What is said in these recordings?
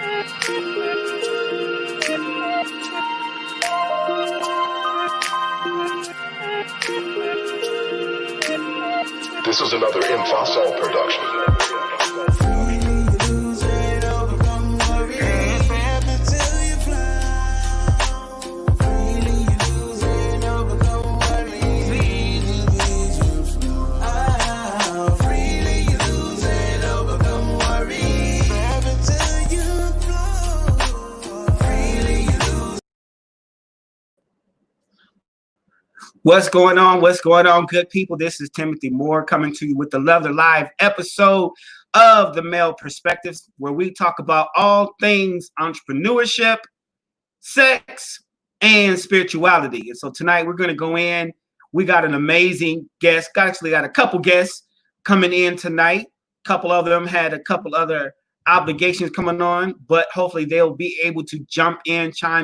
This is another Infosol production. What's going on? What's going on, good people? This is Timothy Moore coming to you with another live episode of The Male Perspectives, where we talk about all things entrepreneurship, sex, and spirituality. And so tonight we're going to go in. We got an amazing guest. Actually got a couple guests coming in tonight. A couple of them had a couple other obligations coming on, but hopefully they'll be able to chime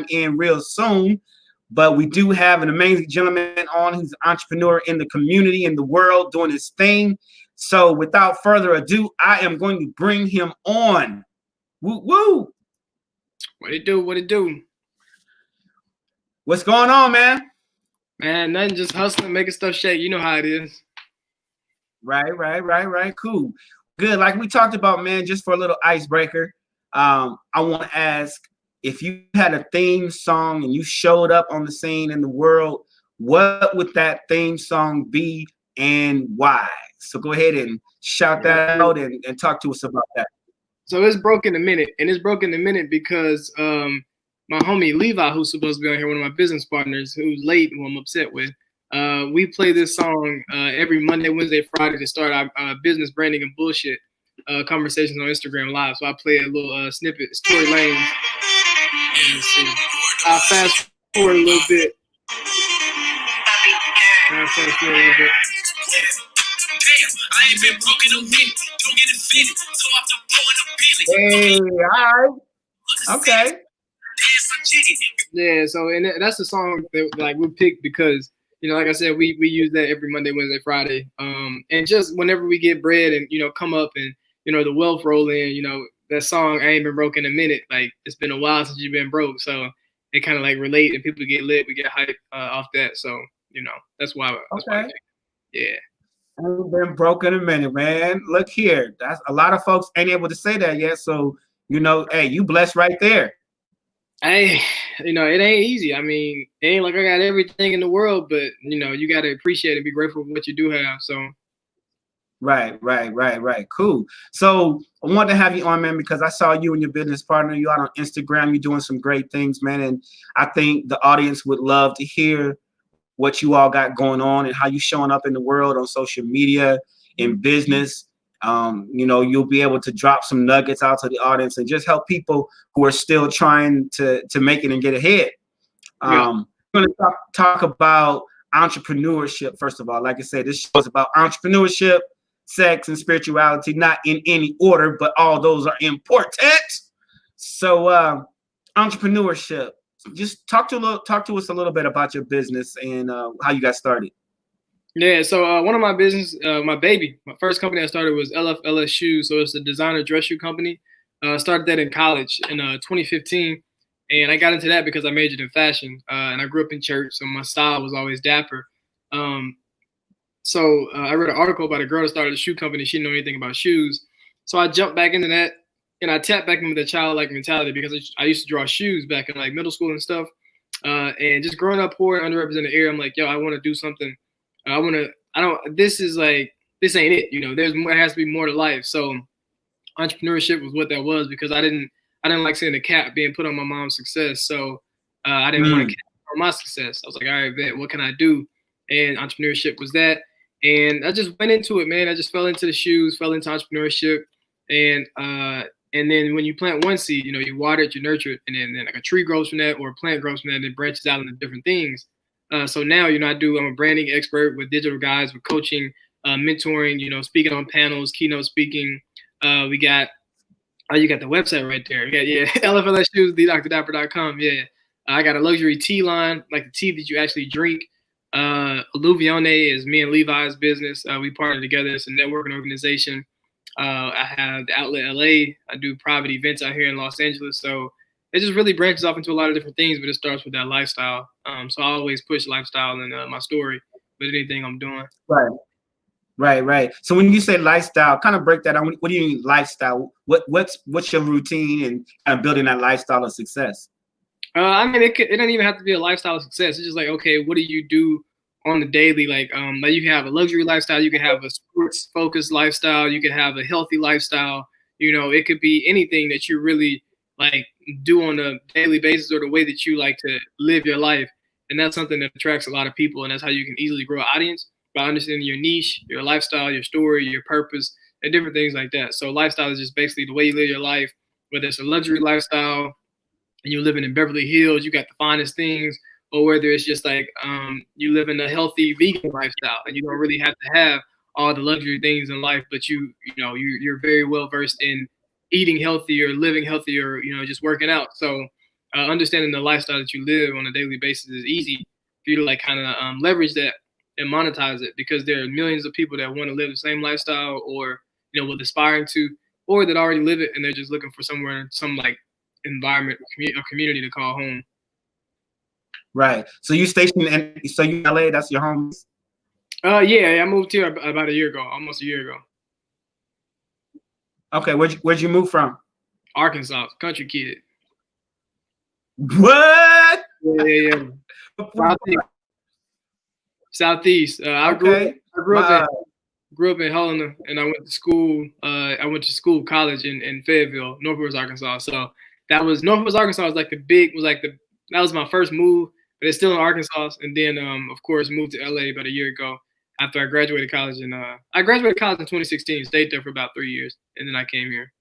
in real soon. But we do have an amazing gentleman on who's an entrepreneur in the community, in the world, doing his thing. So without further ado, I am going to bring him on. Woo woo! What it do? What it do? What's going on, man? Man, nothing, just hustling, making stuff shake. You know how it is. Right. Cool. Good. Like we talked about, man, just for a little icebreaker, I want to ask, if you had a theme song and you showed up on the scene in the world, what would that theme song be and why? So go ahead and shout that out and talk to us about that. So it's broken a minute, and it's broken a minute because my homie Levi, who's supposed to be on here, one of my business partners, who's late, who I'm upset with, we play this song every Monday, Wednesday, Friday to start our business branding and bullshit conversations on Instagram Live. So I play a little snippet, Story Lanes. Let me see. I'll fast forward a little bit. Damn, I ain't been broken no minute. Don't get offended. So after pouring a billion. Hey, all right. Okay. Yeah, so and that's the song that like we picked because, you know, like I said, we use that every Monday, Wednesday, Friday. And just whenever we get bread and, you know, come up and, you know, the wealth roll in, you know, that song, I ain't been broke in a minute. Like, it's been a while since you've been broke. So it kind of like relate and people get lit. We get hype off that. So, you know, that's why. Why I picked it. Yeah. I ain't been broke in a minute, man. Look here. That's a lot of folks ain't able to say that yet. So, you know, hey, you blessed right there. Hey, you know, it ain't easy. I mean, it ain't like I got everything in the world, but, you know, you got to appreciate and be grateful for what you do have. So. Right. Cool. So I wanted to have you on, man, because I saw you and your business partner. You out on Instagram. You're doing some great things, man. And I think the audience would love to hear what you all got going on and how you showing up in the world on social media, in business. You know, you'll be able to drop some nuggets out to the audience and just help people who are still trying to make it and get ahead. I'm going to talk about entrepreneurship, first of all. Like I said, this show is about entrepreneurship, sex, and spirituality, not in any order, but all those are important. So entrepreneurship, just talk to us a little bit about your business and how you got started. Yeah, so one of my business, my first company I started was LFLS Shoes. So it's a designer dress shoe company. Started that in college in 2015. And I got into that because I majored in fashion and I grew up in church. So my style was always dapper. So I read an article about a girl that started a shoe company. She didn't know anything about shoes. So I jumped back into that and I tapped back into the childlike mentality because I used to draw shoes back in like middle school and stuff. And just growing up poor, underrepresented area, I'm like, yo, I want to do something. This ain't it. You know, there has to be more to life. So entrepreneurship was what that was because I didn't like seeing the cap being put on my mom's success. So I didn't want to cap on my success. I was like, all right, bet, what can I do? And entrepreneurship was that. And I just went into it, man. I just fell into the shoes, fell into entrepreneurship. And then when you plant one seed, you know, you water it, you nurture it, and then like a tree grows from that or a plant grows from that and it branches out into different things. So now, you know, I'm a branding expert with digital guys, with coaching, mentoring, you know, speaking on panels, keynote speaking. You got the website right there. LFLS Shoes, TheDrDapper.com. Yeah. I got a luxury tea line, like the tea that you actually drink. Alluvione is me and Levi's business. We partnered together. It's a networking organization. I have the Outlet LA. I do private events out here in Los Angeles. So it just really branches off into a lot of different things, but it starts with that lifestyle. So I always push lifestyle in my story with anything I'm doing. Right. Right, right. So when you say lifestyle, kind of break that down. What do you mean lifestyle? What's your routine and kind of building that lifestyle of success? I mean, it doesn't even have to be a lifestyle of success. It's just like, okay, what do you do on the daily? Like you can have a luxury lifestyle, you can have a sports focused lifestyle, you can have a healthy lifestyle. It could be anything that you really like do on a daily basis, or the way that you like to live your life. And that's something that attracts a lot of people, and that's how you can easily grow an audience, by understanding your niche, your lifestyle, your story, your purpose, and different things like that. So lifestyle is just basically the way you live your life, whether it's a luxury lifestyle and you're living in Beverly Hills, you got the finest things, or whether it's just like you live in a healthy vegan lifestyle and you don't really have to have all the luxury things in life, but you're very well versed in eating healthy or living healthy, or just working out. So understanding the lifestyle that you live on a daily basis is easy for you to like kind of leverage that and monetize it, because there are millions of people that want to live the same lifestyle, or with aspiring to, or that already live it, and they're just looking for somewhere, some like environment or community to call home. Right. So you stationed so you in LA, that's your home? Yeah, I moved here about a year ago, almost a year ago. Okay, where'd you move from? Arkansas, country kid. What? Yeah. Southeast. I grew up in Helena, and I went to school. College in Fayetteville, Northwest Arkansas. So Northwest Arkansas that was my first move, but it's still in Arkansas. And then of course moved to LA about a year ago after I graduated college. And I graduated college in 2016. Stayed there for about 3 years, and then I came here.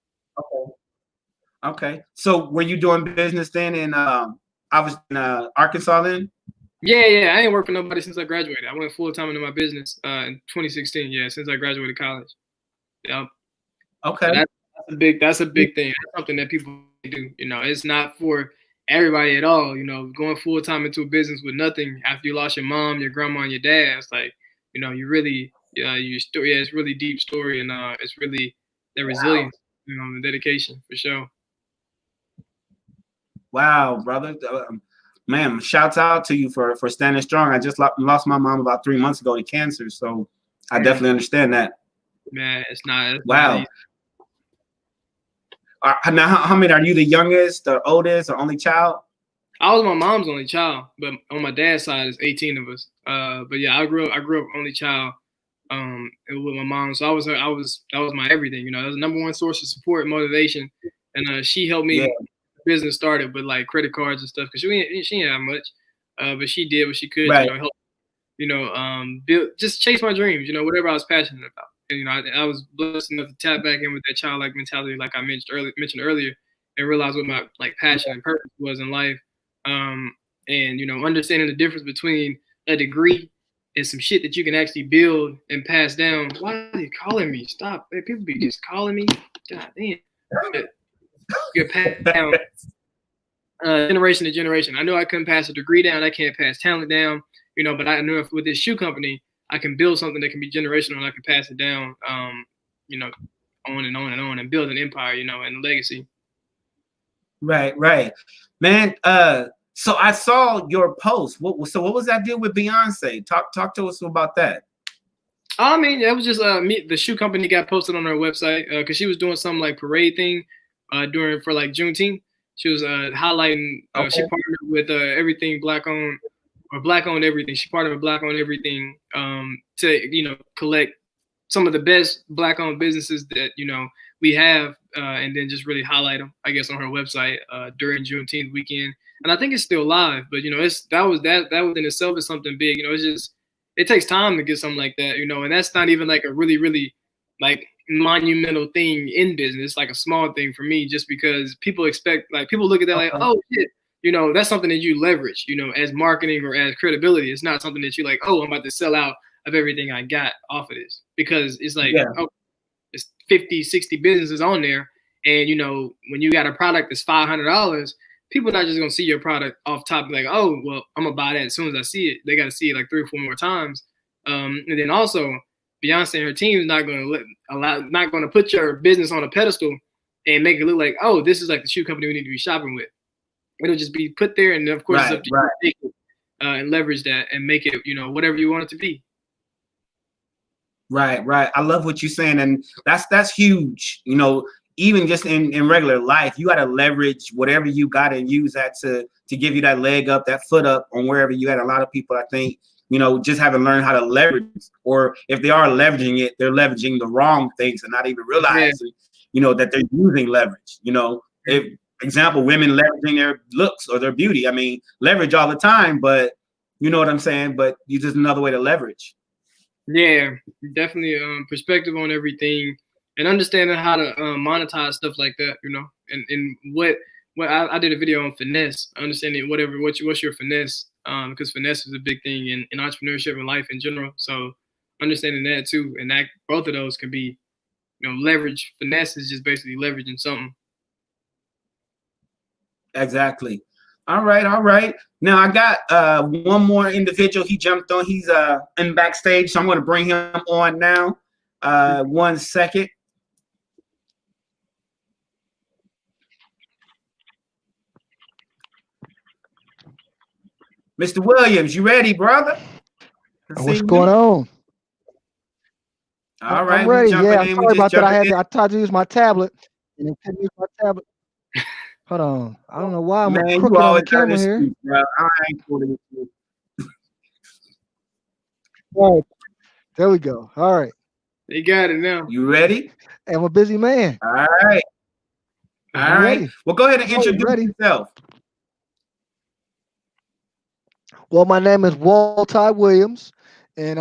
Okay. So were you doing business then in Arkansas then? Yeah. I ain't worked for nobody since I graduated. I went full time into my business in 2016. Yeah, since I graduated college. Yeah. Okay. So that's a big thing. That's something that people do. It's not for everybody at all. Going full time into a business with nothing after you lost your mom, your grandma, and your dad. It's like, you really, your story. Yeah, it's really deep story, and it's really the resilience, the dedication for sure. Wow, brother. Man, shouts out to you for standing strong. I just lost my mom about 3 months ago to cancer, so I definitely understand that. Man, it's not. Wow. Now, how many are you? The youngest, the oldest, or only child? I was my mom's only child, but on my dad's side, it's 18 of us. But yeah, I grew up only child, with my mom. So that was my everything. That was the number one source of support and motivation, and she helped me. Yeah. Business started with like credit cards and stuff, because she didn't have much, but she did what she could, right. Help, build, just chase my dreams, whatever I was passionate about. And I was blessed enough to tap back in with that childlike mentality, like I mentioned earlier, and realize what my like passion and purpose was in life. And understanding the difference between a degree and some shit that you can actually build and pass down. Why are you calling me? Stop! Man, people be just calling me. God damn. Get passed down generation to generation. I know I couldn't pass a degree down. I can't pass talent down, but I know if with this shoe company, I can build something that can be generational, and I can pass it down, on and on and on, and build an empire, and a legacy. Right. Man, so I saw your post. What was that deal with Beyonce? Talk to us about that. I mean, it was just the shoe company got posted on their website because she was doing some like parade thing for like Juneteenth. She was highlighting. Okay. She partnered with everything Black owned, or Black owned everything. She partnered with Black owned everything to collect some of the best Black owned businesses that we have, and then just really highlight them, I guess, on her website during Juneteenth weekend. And I think it's still live, but that within itself is something big. It's just, it takes time to get something like that, and that's not even like a really, really like monumental thing in business. It's like a small thing for me, just because people expect, like, people look at that like, oh shit, that's something that you leverage, as marketing or as credibility. It's not something that you like, oh, I'm about to sell out of everything I got off of this, because it's like, oh, it's 50, 60 businesses on there. And, when you got a product that's $500, people not just going to see your product off top, like, oh, well, I'm going to buy that as soon as I see it. They got to see it like 3 or 4 more times. And then also, Beyonce and her team is not going to put your business on a pedestal and make it look like, oh, this is like the shoe company we need to be shopping with. It'll just be put there, and of course, it's up to you to take it and leverage that and make it, whatever you want it to be. Right. I love what you're saying, and that's huge. Even just in regular life, you got to leverage whatever you got and use that to give you that leg up, that foot up on wherever you at. A lot of people, I think, just haven't learned how to leverage, or if they are leveraging it, they're leveraging the wrong things and not even realizing, that they're using leverage. If example, women leveraging their looks or their beauty. I mean, leverage all the time, but you know what I'm saying? But you just another way to leverage. Yeah, definitely perspective on everything and understanding how to monetize stuff like that, and what I did a video on finesse, understanding what's your finesse, because finesse is a big thing in entrepreneurship and life in general. So understanding that too, and that both of those can be, leverage. Finesse is just basically leveraging something. Exactly. All right. Now I got one more individual. He jumped on. He's in backstage, so I'm going to bring him on now. 1 second. Mr. Williams, you ready, brother? What's going on? All right, I'm ready. Yeah, I'm sorry about that. I tried to use my tablet and it couldn't use my tablet. Hold on. I don't know why I'm crooked on the camera here. Bro. I ain't fooling with you. All right. There we go. All right. You got it now. You ready? I'm a busy man. All right. All right. Well, go ahead and introduce yourself. Well, my name is BowTie Williams, and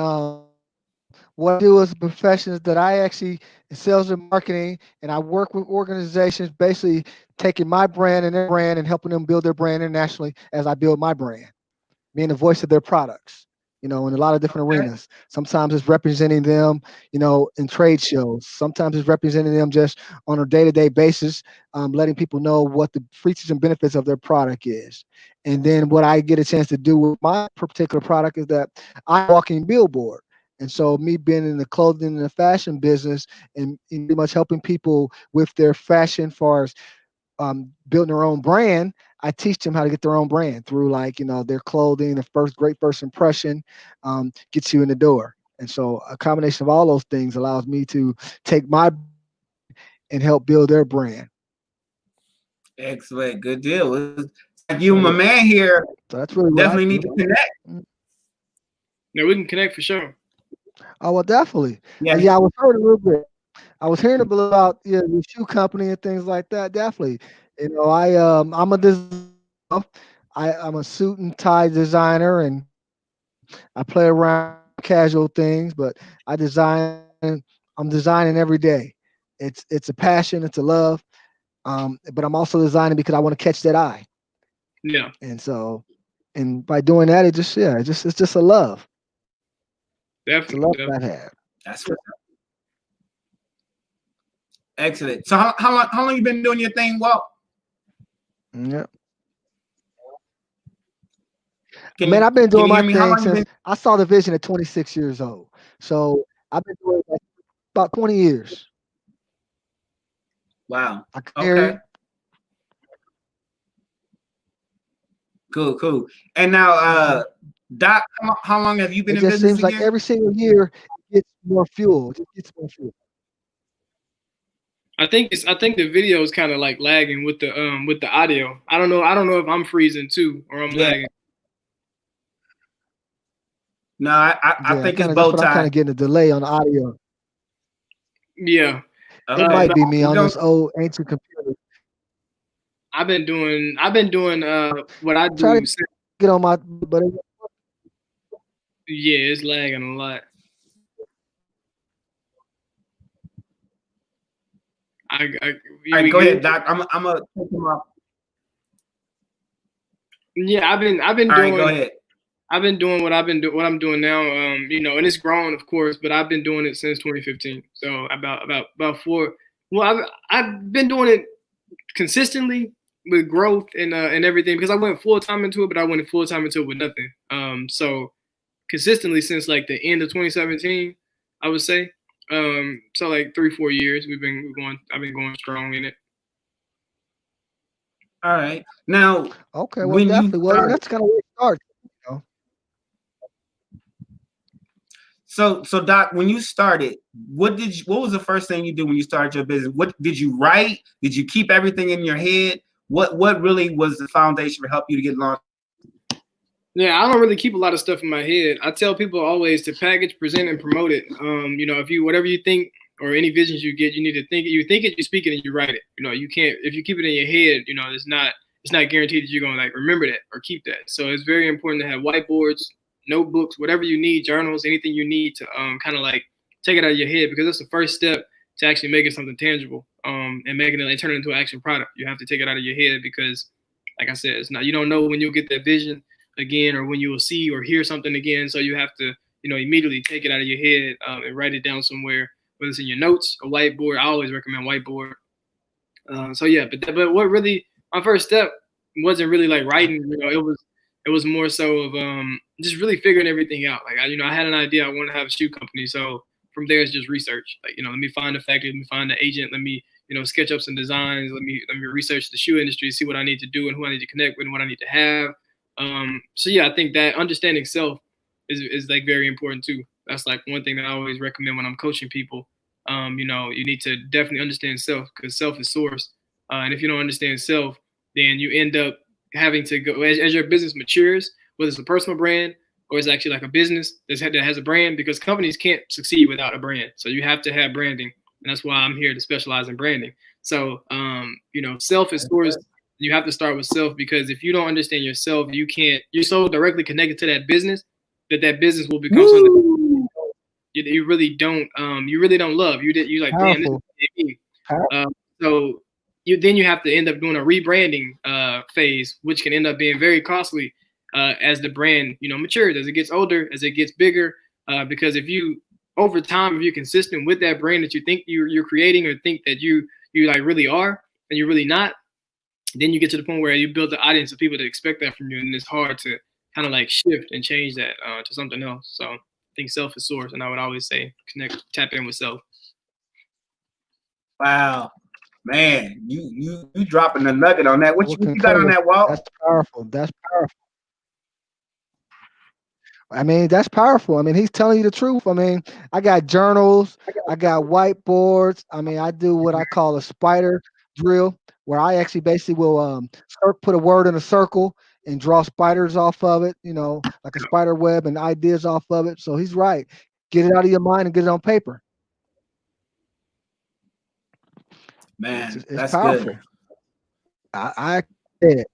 what I do as a profession is that I actually sales and marketing, and I work with organizations basically taking my brand and their brand and helping them build their brand internationally as I build my brand, being the voice of their products, in a lot of different arenas. Sometimes it's representing them, in trade shows. Sometimes it's representing them just on a day-to-day basis, letting people know what the features and benefits of their product is. And then what I get a chance to do with my particular product is that I'm a walking billboard. And so me being in the clothing and the fashion business and pretty much helping people with their fashion as far as building their own brand, I teach them how to get their own brand through their clothing. The great first impression gets you in the door. And so a combination of all those things allows me to take my and help build their brand. Excellent. Good deal. You and my man here, so that's really definitely need to connect. Yeah, we can connect for sure. Oh, well, definitely. Yeah, I was heard a little bit. I was hearing about the shoe company and things like that. Definitely. I'm a designer. I'm a suit and tie designer, and I play around casual things, but I'm designing every day. It's a passion, it's a love. But I'm also designing because I want to catch that eye. Yeah. And so, by doing that, it's just a love. Definitely. It's a love that I have. That's what. Excellent. So how long you been doing your thing, Walt? Yeah. I've been doing my thing since I saw the vision at 26 years old. So I've been doing it about 20 years. Wow. Okay. Cool. And now, Doc, how long have you been in business? It just seems like every single year it gets more fuel. I think the video is kind of like lagging with the audio. I don't know if I'm freezing too or I'm lagging. No, I think it's BowTie. I'm kind of getting a delay on the audio. Yeah. It might be me on this old ancient computer. I've been doing what I do. Try to get on my, but yeah, it's lagging a lot. All right, go ahead, Doc. I'm gonna take him off. Yeah, I've been All doing. Right, go ahead. I've been doing what I'm doing now. And it's grown, of course, but I've been doing it since 2015. So about 4. Well, I've been doing it consistently with growth and everything because I went full time into it, but I went full time into it with nothing. So consistently since like the end of 2017, I would say. So like 3-4 years I've been going strong in it. All right. Now, Okay, well, when you definitely. Well, started, that's kind of where it starts. You know? so Doc, when you started, what was the first thing you did when you started your business? What did you write? Did you keep everything in your head? What really was the foundation to help you to get launched? Yeah, I don't really keep a lot of stuff in my head. I tell people always to package, present, and promote it. If you whatever you think or any visions you get, you need to think it. You think it, you speak it, and you write it. You can't if you keep it in your head. It's not guaranteed that you're gonna like remember that or keep that. So it's very important to have whiteboards, notebooks, whatever you need, journals, anything you need to kind of like take it out of your head because that's the first step to actually making something tangible and making it and turn it into an actual product. You have to take it out of your head because, like I said, it's not you don't know when you'll get that vision again or when you will see or hear something again. So you have to, immediately take it out of your head and write it down somewhere, whether it's in your notes, a whiteboard. I always recommend whiteboard. So yeah, but what really my first step wasn't really like writing. It was more so of just really figuring everything out. Like I had an idea. I wanted to have a shoe company. So from there it's just research. Like let me find the factory, let me find the agent, let me sketch up some designs. Let me research the shoe industry, see what I need to do and who I need to connect with and what I need to have. So yeah, I think that understanding self is like very important too. That's like one thing that I always recommend when I'm coaching people. You need to definitely understand self because self is source. And if you don't understand self, then you end up having to go as your business matures, whether it's a personal brand or it's actually like a business that has a brand, because companies can't succeed without a brand. So you have to have branding, and that's why I'm here to specialize in branding. So self is source. You have to start with self because if you don't understand yourself, you're so directly connected to that business that business will become something you really don't love. You like, damn, this Powerful. is me. So you have to end up doing a rebranding phase, which can end up being very costly as the brand matures, as it gets older, as it gets bigger. Because if you over time, if you're consistent with that brand that you think you're creating or think that you like really are, and you're really not, then you get to the point where you build the audience of people that expect that from you, and it's hard to kind of like shift and change that to something else. So I think self is source, and I would always say tap in with self. Wow, man, you dropping the nugget on that. What We'll you got on concur. that, Walt? That's powerful. That's powerful. I mean, that's powerful. I mean, he's telling you the truth. I mean, I got journals, I got whiteboards. I mean, I do what I call a spider drill, where I actually basically will put a word in a circle and draw spiders off of it, like a spider web and ideas off of it. So he's right. Get it out of your mind and get it on paper. Man, It's that's good. powerful. I did it.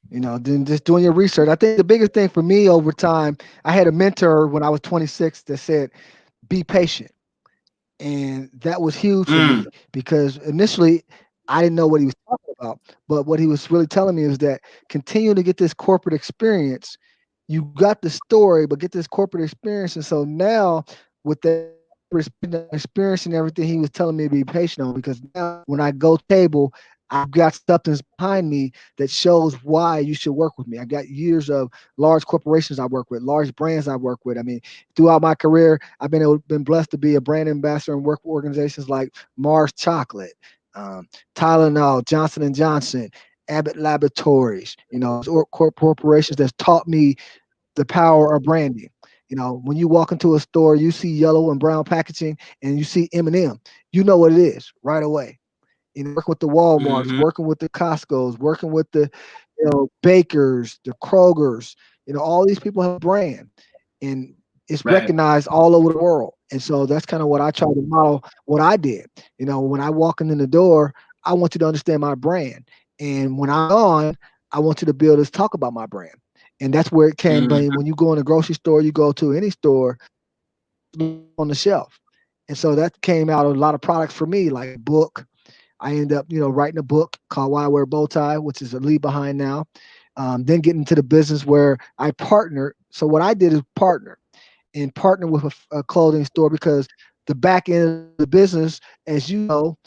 Then just doing your research. I think the biggest thing for me over time, I had a mentor when I was 26 that said, be patient. And that was huge for me because initially I didn't know what he was talking about. But what he was really telling me is that continue to get this corporate experience. You got the story, but get this corporate experience. And so now with that experience and everything, he was telling me to be patient on because now when I go table, I've got substance behind me that shows why you should work with me. I got years of large corporations I work with, large brands I work with. I mean, throughout my career, I've been blessed to be a brand ambassador and work with organizations like Mars Chocolate, Tylenol, Johnson and Johnson, Abbott Laboratories. Corporations that's taught me the power of branding. When you walk into a store, you see yellow and brown packaging, and you see M&M. You know what it is right away. Working with the Walmarts, working with the Costco's, working with the Bakers, the Krogers. All these people have a brand, and it's recognized all over the world. And so that's kind of what I try to model. What I did, when I walk in the door, I want you to understand my brand, and when I'm on, I want you to be able to talk about my brand. And that's where it came. But when you go in a grocery store, you go to any store on the shelf, and so that came out of a lot of products for me, like a book. I ended up, writing a book called Why I Wear BowTie, which is a lead behind now. Then getting into the business where I partnered. So what I did is partner with a clothing store because the back end of the business, as you know,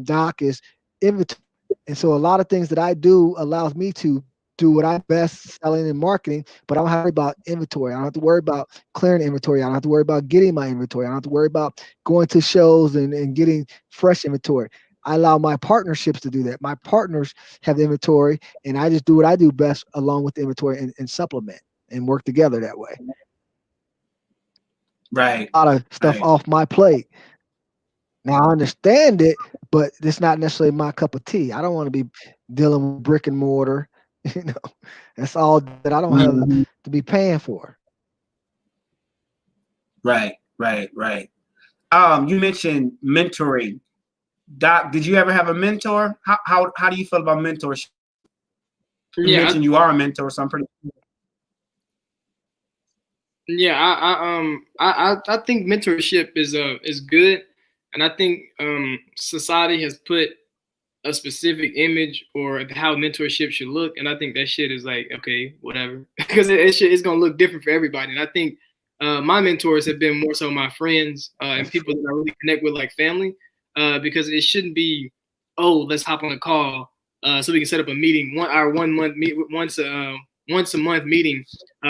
Doc, is inventory. And so a lot of things that I do allows me to do what I best selling and marketing, but I don't have to worry about inventory. I don't have to worry about clearing inventory. I don't have to worry about getting my inventory. I don't have to worry about going to shows and getting fresh inventory. I allow my partnerships to do that. My partners have the inventory, and I just do what I do best along with the inventory and supplement and work together that way. Right. A lot of stuff off my plate. Now I understand it, but it's not necessarily my cup of tea. I don't want to be dealing with brick and mortar. You know, that's all that I don't have to be paying for. Right. You mentioned mentoring. Doc, did you ever have a mentor? How do you feel about mentorship? You mentioned you are a mentor, so I'm pretty. Yeah, I think mentorship is good, and I think society has put a specific image or how mentorship should look, and I think that shit is like, okay, whatever, because it's gonna look different for everybody. And I think my mentors have been more so my friends and people that I really connect with, like family, because it shouldn't be, oh, let's hop on a call so we can set up a meeting, once a month meeting,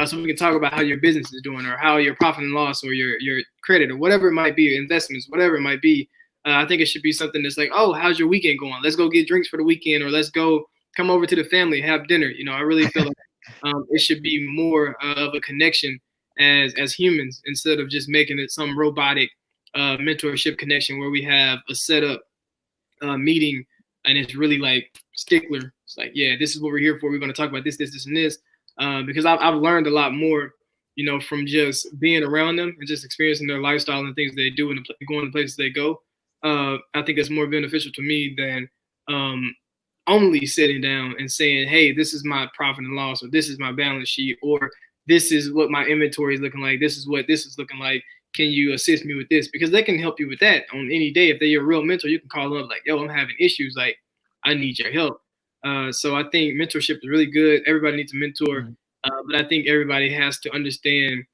so we can talk about how your business is doing or how your profit and loss or your credit or whatever it might be, investments, whatever it might be. I think it should be something that's like, oh, how's your weekend going? Let's go get drinks for the weekend, or let's go come over to the family, have dinner. You know, I really feel like it should be more of a connection as humans instead of just making it some robotic mentorship connection where we have a setup meeting and it's really like stickler. It's like, yeah, this is what we're here for. We're going to talk about this, and this. Because I've learned a lot more, you know, from just being around them and just experiencing their lifestyle and things they do and going to places they go. I think that's more beneficial to me than only sitting down and saying, hey, this is my profit and loss, or this is my balance sheet, or this is what my inventory is looking like. This is what this is looking like. Can you assist me with this? Because they can help you with that on any day. If they're your real mentor, you can call them up like, yo, I'm having issues. Like, I need your help. So I think mentorship is really good. Everybody needs a mentor. But I think everybody has to understand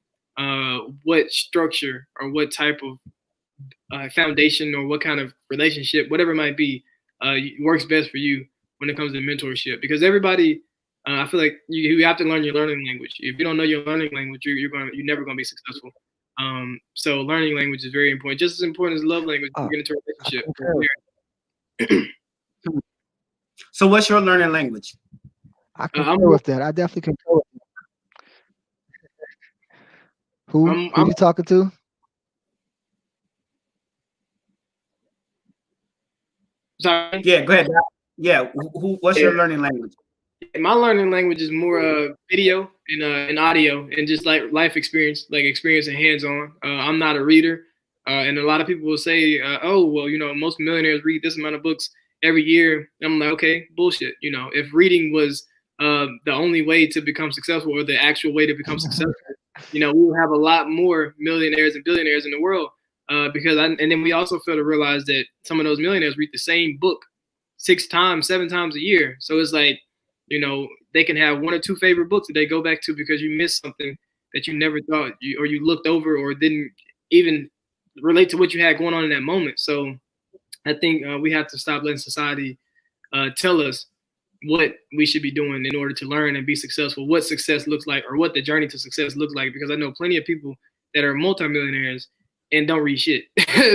what structure or what type of foundation or what kind of relationship, whatever it might be, works best for you when it comes to mentorship. Because everybody, I feel like you have to learn your learning language. If you don't know your learning language, you're never gonna be successful. So learning language is very important, just as important as love language to get into a relationship. So what's your learning language? I concur with that. I definitely concur with that. Who are you talking to? Sorry? Yeah, go ahead. Yeah, what's your learning language? My learning language is more video and audio and just like life experience, like experience and hands-on. I'm not a reader, and a lot of people will say, "Oh, well, you know, most millionaires read this amount of books every year." I'm like, okay, bullshit. You know, if reading was the only way to become successful or the actual way to become successful, you know, we will have a lot more millionaires and billionaires in the world. And then we also fail to realize that some of those millionaires read the same book 6 times, 7 times a year. So it's like, you know, they can have 1 or 2 favorite books that they go back to because you missed something that you never thought you looked over or didn't even relate to what you had going on in that moment. So I think we have to stop letting society tell us what we should be doing in order to learn and be successful, what success looks like or what the journey to success looks like, because I know plenty of people that are multimillionaires and don't read shit.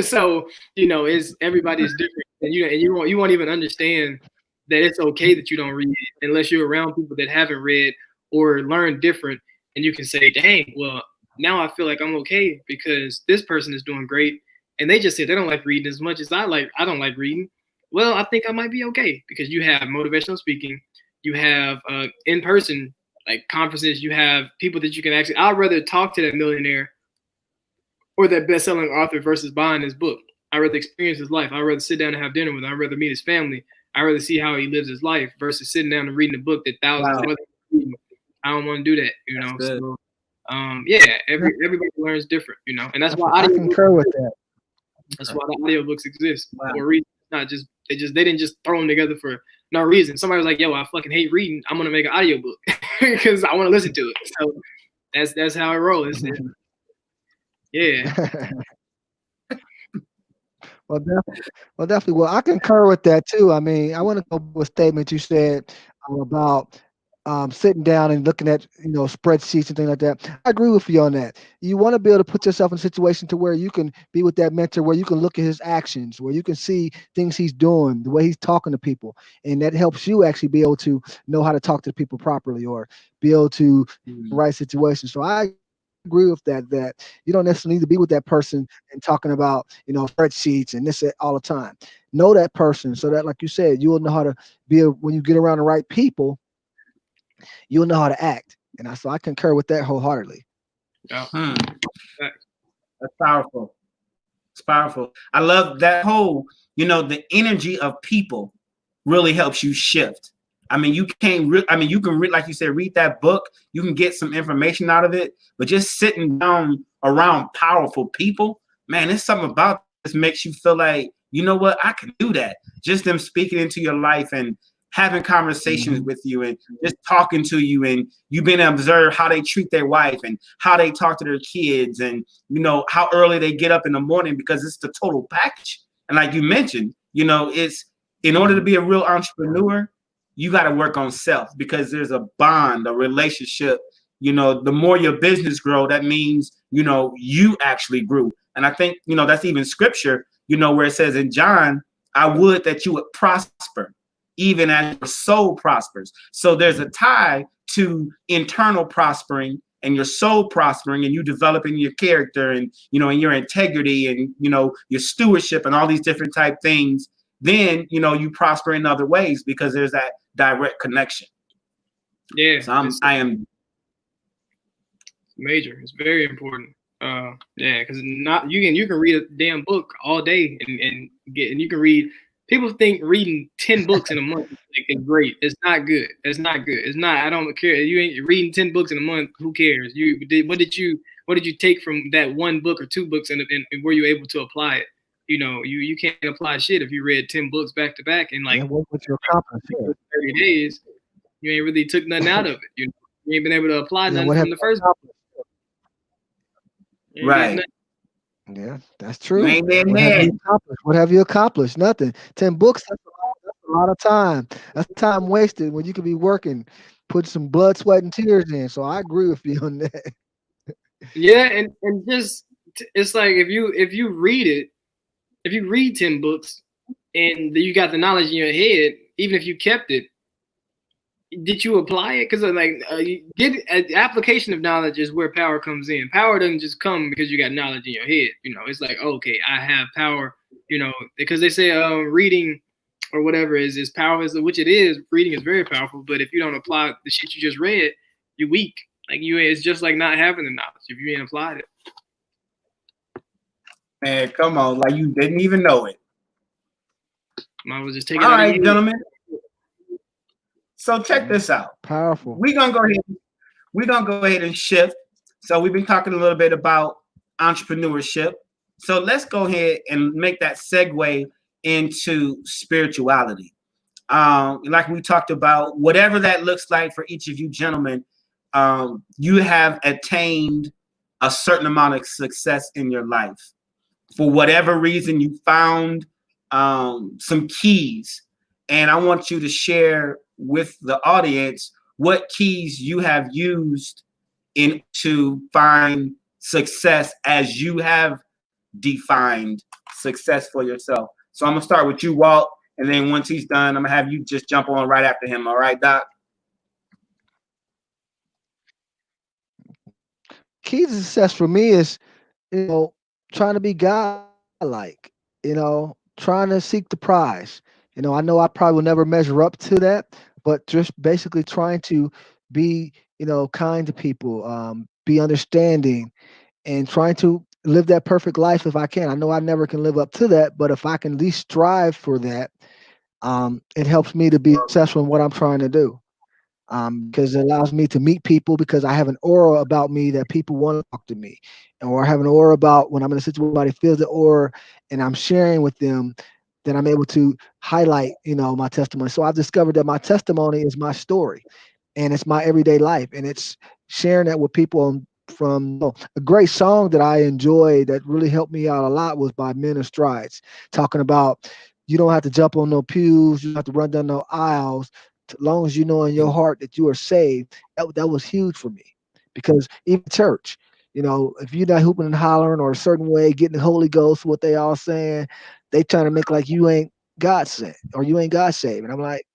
So, you know, everybody's different, and you won't even understand that it's okay that you don't read unless you're around people that haven't read or learned different, and you can say, dang, well, now I feel like I'm okay because this person is doing great, and they just said they don't like reading as much as I don't like reading. Well, I think I might be okay because you have motivational speaking, you have in-person like conferences, you have people that you can actually. I'd rather talk to that millionaire or that best-selling author versus buying his book. I'd rather experience his life. I'd rather sit down and have dinner with him. I'd rather meet his family. I'd rather see how he lives his life versus sitting down and reading a book that thousands of other people read. I don't want to do that, you know. So, yeah, everybody learns different, you know, and that's why I concur with that. That's why the audiobooks exist for a reason. Not just they didn't just throw them together for no reason. Somebody was like, "Yo, I fucking hate reading. I'm gonna make an audiobook because I want to listen to it." So that's how it rolls. Yeah. Well, definitely. Well, I concur with that too. I mean, I want to go with a statement you said about sitting down and looking at spreadsheets and things like that. I agree with you on that. You want to be able to put yourself in a situation to where you can be with that mentor, where you can look at his actions, where you can see things he's doing, the way he's talking to people, and that helps you actually be able to know how to talk to people properly or be able to Mhm. right situations. So I agree with that. That you don't necessarily need to be with that person and talking about spreadsheets and this all the time. Know that person so that, like you said, you will know how to when you get around the right people, you'll know how to act. And so I concur with that wholeheartedly. Yeah. Hmm. That's powerful. It's powerful. I love that whole, the energy of people really helps you shift. I mean, you can't. I mean, you can read, like you said, read that book. You can get some information out of it, but just sitting down around powerful people, man, there's something about this makes you feel like, you know what, I can do that. Just them speaking into your life and having conversations with you and just talking to you, and you've been to observe how they treat their wife and how they talk to their kids, and how early they get up in the morning, because it's the total package. And like you mentioned, it's in order to be a real entrepreneur, you got to work on self, because there's a bond, a relationship. The more your business grow, that means, you actually grew. And I think, that's even scripture, where it says in John, I would that you would prosper, even as your soul prospers. So there's a tie to internal prospering and your soul prospering, and you developing your character and, and your integrity and, your stewardship and all these different type things. Then, you prosper in other ways because there's that direct connection. Yeah. So I am major. It's very important. Yeah, because not you can read a damn book all day and you can read. People think reading 10 books in a month is great. It's not good. It's not good. It's not. I don't care. You ain't reading 10 books in a month. Who cares? What did you take from that one book or two books, and were you able to apply it? You can't apply shit if you read 10 books back to back in like What you accomplish? 30 days. You ain't really took nothing out of it. You ain't been able to apply nothing from the first book. right. Yeah, that's true. You ain't there What have yet. you accomplished? What have you accomplished? Nothing. 10 books, that's a lot of time. That's time wasted when you could be working, put some blood, sweat, and tears in. So I agree with you on that. Yeah, and just it's like if you read it, if you read 10 books and you got the knowledge in your head, even if you kept it, did you apply it? Because you get application of knowledge is where power comes in. Power doesn't just come because you got knowledge in your head. It's like, okay, I have power. Because they say reading or whatever is power, which it is. Reading is very powerful, but if you don't apply the shit you just read, you're weak. It's just like not having the knowledge if you ain't applied it. Man, come on, like you didn't even know it. Mine was just taking. All right, gentlemen. So check this out. Powerful. We're gonna go ahead and shift. So we've been talking a little bit about entrepreneurship. So let's go ahead and make that segue into spirituality. Like we talked about, whatever that looks like for each of you gentlemen, you have attained a certain amount of success in your life. For whatever reason, you found some keys. And I want you to share with the audience what keys you have used to find success as you have defined success for yourself. So I'm going to start with you, Walt. And then once he's done, I'm going to have you just jump on right after him. All right, Doc? Key to success for me is, trying to be God-like, trying to seek the prize. I know I probably will never measure up to that, but just basically trying to be, kind to people, be understanding, and trying to live that perfect life if I can. I know I never can live up to that, but if I can at least strive for that, it helps me to be successful in what I'm trying to do. Because it allows me to meet people, because I have an aura about me that people want to talk to me, or I have an aura about when I'm in a situation where somebody feels the aura and I'm sharing with them, then I'm able to highlight, my testimony. So I've discovered that my testimony is my story, and it's my everyday life, and it's sharing that with people. From a great song that I enjoyed that really helped me out a lot was by Men of Strides, talking about you don't have to jump on no pews, you don't have to run down no aisles, as long as you know in your heart that you are saved, that was huge for me. Because even church, if you're not hooping and hollering or a certain way, getting the Holy Ghost, what they all saying, they trying to make like you ain't God sent or you ain't God saved. And I'm like,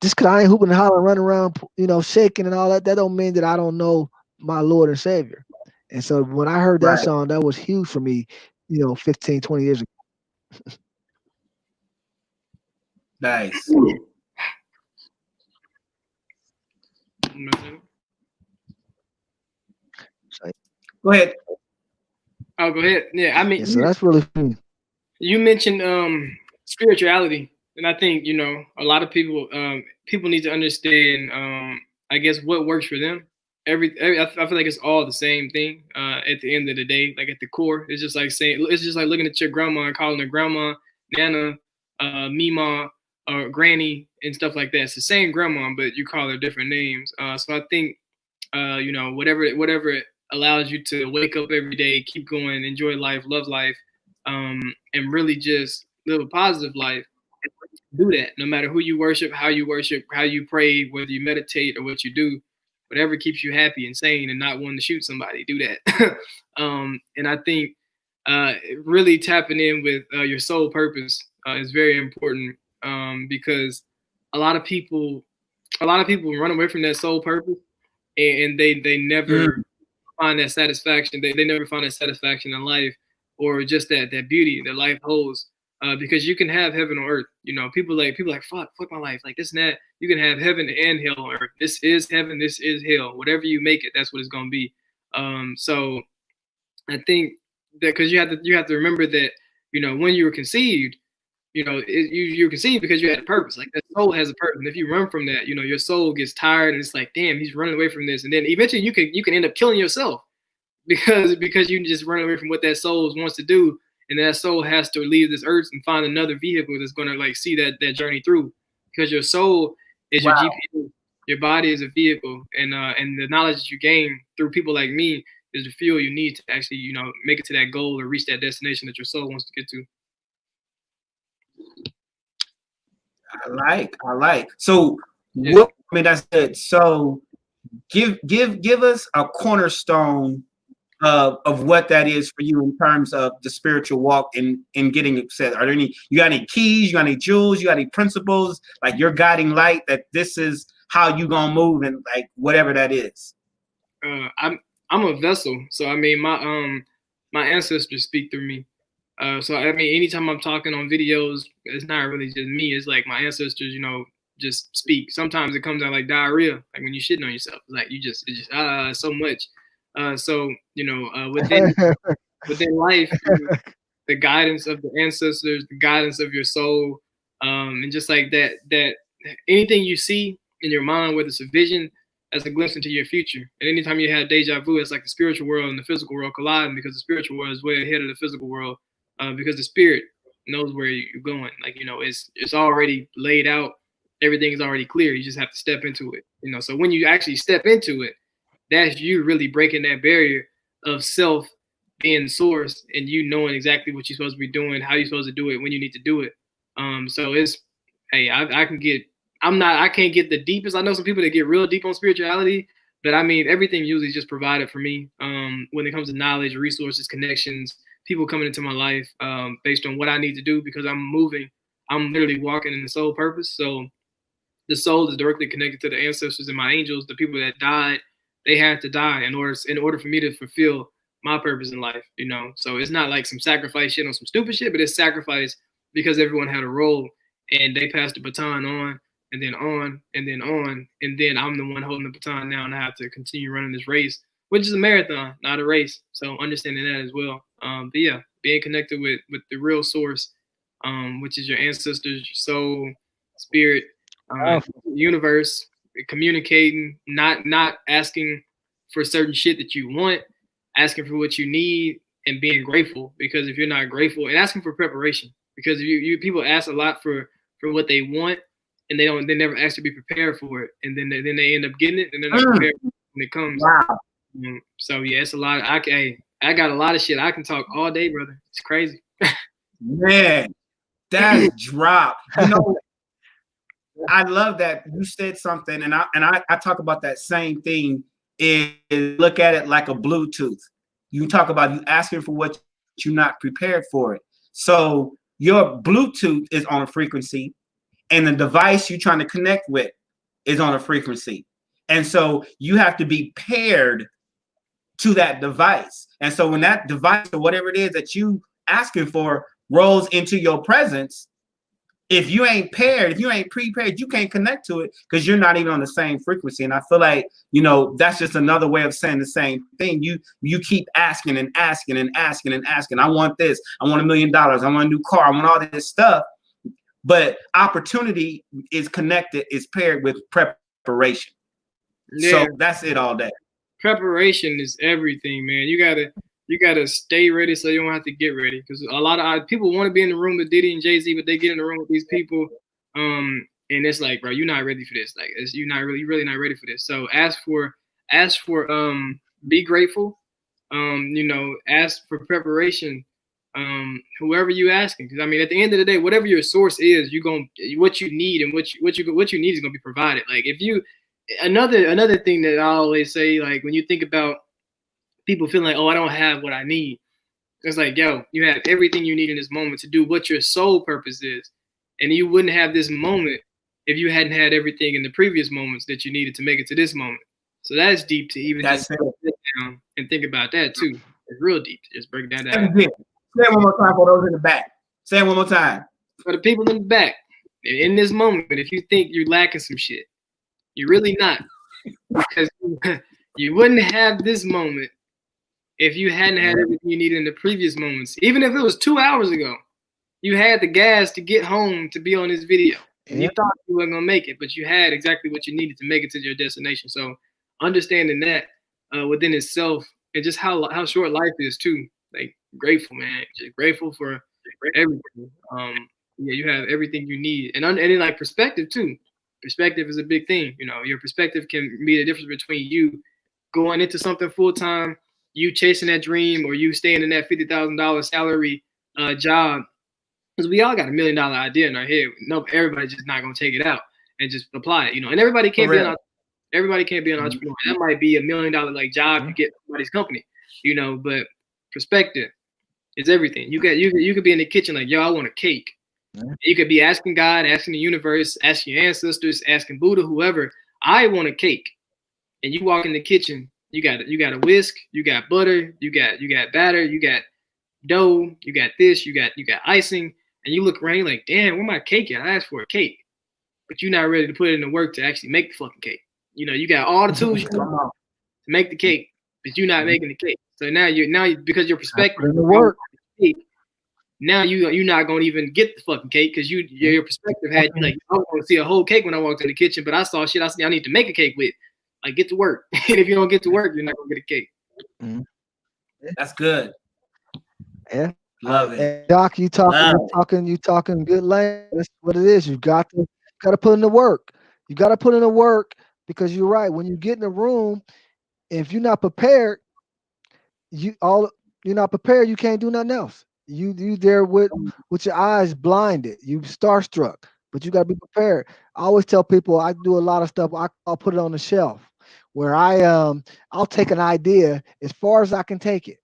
just because I ain't hooping and hollering, running around, shaking and all that, that don't mean that I don't know my Lord and Savior. And so when I heard that Right. song, that was huge for me, 15, 20 years ago. Nice. Go ahead. Oh, go ahead. Yeah, I mean, Yeah, so that's really fun. You mentioned spirituality, and I think a lot of people need to understand. I guess what works for them. I feel like it's all the same thing. At the end of the day, like at the core, it's just like looking at your grandma and calling her grandma, nana, mima, or granny, and stuff like that. It's the same grandma, but you call her different names. So I think whatever it allows you to wake up every day, keep going, enjoy life, love life. And really just live a positive life. Do that no matter who you worship, how you pray, whether you meditate or what you do, whatever keeps you happy and sane and not wanting to shoot somebody, do that. And I think really tapping in with your soul purpose is very important because a lot of people run away from that soul purpose and they never find that satisfaction. They never find that satisfaction in life or just that beauty that life holds. Because you can have heaven on earth. People like fuck my life, like this and that. You can have heaven and hell on earth. This is heaven, this is hell. Whatever you make it, that's what it's gonna be. So I think that because you have to remember that when you were conceived, you're conceived because you had a purpose. Like that soul has a purpose. And if you run from that, your soul gets tired and it's like, damn, he's running away from this. And then eventually you can end up killing yourself because you just run away from what that soul wants to do. And that soul has to leave this earth and find another vehicle that's going to like see that journey through, because your soul is your GPS, your body is a vehicle, and the knowledge that you gain through people like me is the fuel you need to actually make it to that goal or reach that destination that your soul wants to get to. I like. So what? I mean, that's good. So give us a cornerstone of what that is for you in terms of the spiritual walk and getting upset. Are there you got any keys, you got any jewels, you got any principles, like your guiding light that this is how you gonna move and like whatever that is? I'm a vessel. So I mean my ancestors speak through me. So I mean anytime I'm talking on videos, it's not really just me, it's like my ancestors, just speak. Sometimes it comes out like diarrhea, like when you shitting on yourself. Like it's just so much. So within life, the guidance of the ancestors, the guidance of your soul, and just like that anything you see in your mind, whether it's a vision, as a glimpse into your future. And anytime you have deja vu, it's like the spiritual world and the physical world colliding, because the spiritual world is way ahead of the physical world, because the spirit knows where you're going. Like it's already laid out. Everything is already clear. You just have to step into it. So when you actually step into it, that's you really breaking that barrier of self being the source and you knowing exactly what you're supposed to be doing, how you're supposed to do it, when you need to do it. So it's, hey, I can't get the deepest. I know some people that get real deep on spirituality, but I mean, everything usually is just provided for me when it comes to knowledge, resources, connections, people coming into my life based on what I need to do, because I'm literally walking in the soul purpose. So the soul is directly connected to the ancestors and my angels, the people that died. They had to die in order for me to fulfill my purpose in life, So it's not like some sacrifice shit on some stupid shit, but it's sacrifice because everyone had a role and they passed the baton on and then on and then on. And then I'm the one holding the baton now and I have to continue running this race, which is a marathon, not a race. So understanding that as well. But yeah, being connected with the real source, which is your ancestors, your soul, spirit, universe, communicating, not asking for certain shit that you want, asking for what you need, and being grateful. Because if you're not grateful, and asking for preparation, because people ask a lot for what they want, and they never actually be prepared for it, and then they end up getting it, and they're not prepared when it comes. Wow. So yeah, it's a lot. I got a lot of shit. I can talk all day, brother. It's crazy. Man, that's drop. I love that you said something, and I talk about that same thing. Is look at it like a Bluetooth. You talk about you asking for what you're not prepared for it. So your Bluetooth is on a frequency, and the device you're trying to connect with is on a frequency. And so you have to be paired to that device. And so when that device or whatever it is that you asking for rolls into your presence, if you ain't paired, if you ain't prepared, you can't connect to it because you're not even on the same frequency. And I feel like, that's just another way of saying the same thing. You keep asking and asking and asking and asking. I want this. I want $1 million. I want a new car. I want all this stuff. But opportunity is connected, is paired with preparation. Yeah. So that's it all day. Preparation is everything, man. You gotta stay ready so you don't have to get ready. Because a lot of people want to be in the room with Diddy and Jay-Z, but they get in the room with these people, and it's like, bro, you're not ready for this. Like, you're really not ready for this. So ask for, be grateful. Ask for preparation. Whoever you asking, because I mean, at the end of the day, whatever your source is, what you need and what you need is gonna be provided. Like if you, another thing that I always say, like when you think about people feeling like, oh, I don't have what I need. It's like, yo, you have everything you need in this moment to do what your sole purpose is. And you wouldn't have this moment if you hadn't had everything in the previous moments that you needed to make it to this moment. So that's deep to even just sit down and think about that too. It's real deep to just break that down. Say it one more time for those in the back. Say it one more time. For the people in the back, in this moment, if you think you're lacking some shit, you're really not. Because you wouldn't have this moment if you hadn't had everything you needed in the previous moments. Even if it was 2 hours ago, you had the gas to get home to be on this video. And you thought you weren't going to make it, but you had exactly what you needed to make it to your destination. So understanding that within itself, and just how short life is too. Like, grateful, man. Just grateful for everything. You have everything you need. And then like perspective too. Perspective is a big thing. Your perspective can be the difference between you going into something full time, you chasing that dream, or you staying in that $50,000 salary job. Because we all got $1 million idea in our head. No, everybody's just not gonna take it out and just apply it. And everybody can't be an entrepreneur. That might be $1 million like job you get from somebody's company. But perspective is everything. You could be in the kitchen like, yo, I want a cake. You could be asking God, asking the universe, asking your ancestors, asking Buddha, whoever, I want a cake. And you walk in the kitchen, you got a whisk, you got butter, you got batter, you got dough, you got this, you got icing, and you look around, you're like, damn, where my cake at? I asked for a cake. But you're not ready to put in the work to actually make the fucking cake. You got all the tools you want to make the cake, but you're not making the cake. So now because your perspective in the work. Now you're not gonna even get the fucking cake because your perspective had you like, I was gonna see a whole cake when I walked in the kitchen, but I saw shit I need to make a cake with. Like, get to work. And if you don't get to work, you're not gonna get a cake. That's good. Yeah. Love it. And Doc, you talking good language. That's what it is. You got to put in the work. You got to put in the work because you're right. When you get in the room, if you're not prepared, you're not prepared, you can't do nothing else. You there with your eyes blinded. You starstruck, but you got to be prepared. I always tell people I do a lot of stuff. I'll put it on the shelf where I'll take an idea as far as I can take it,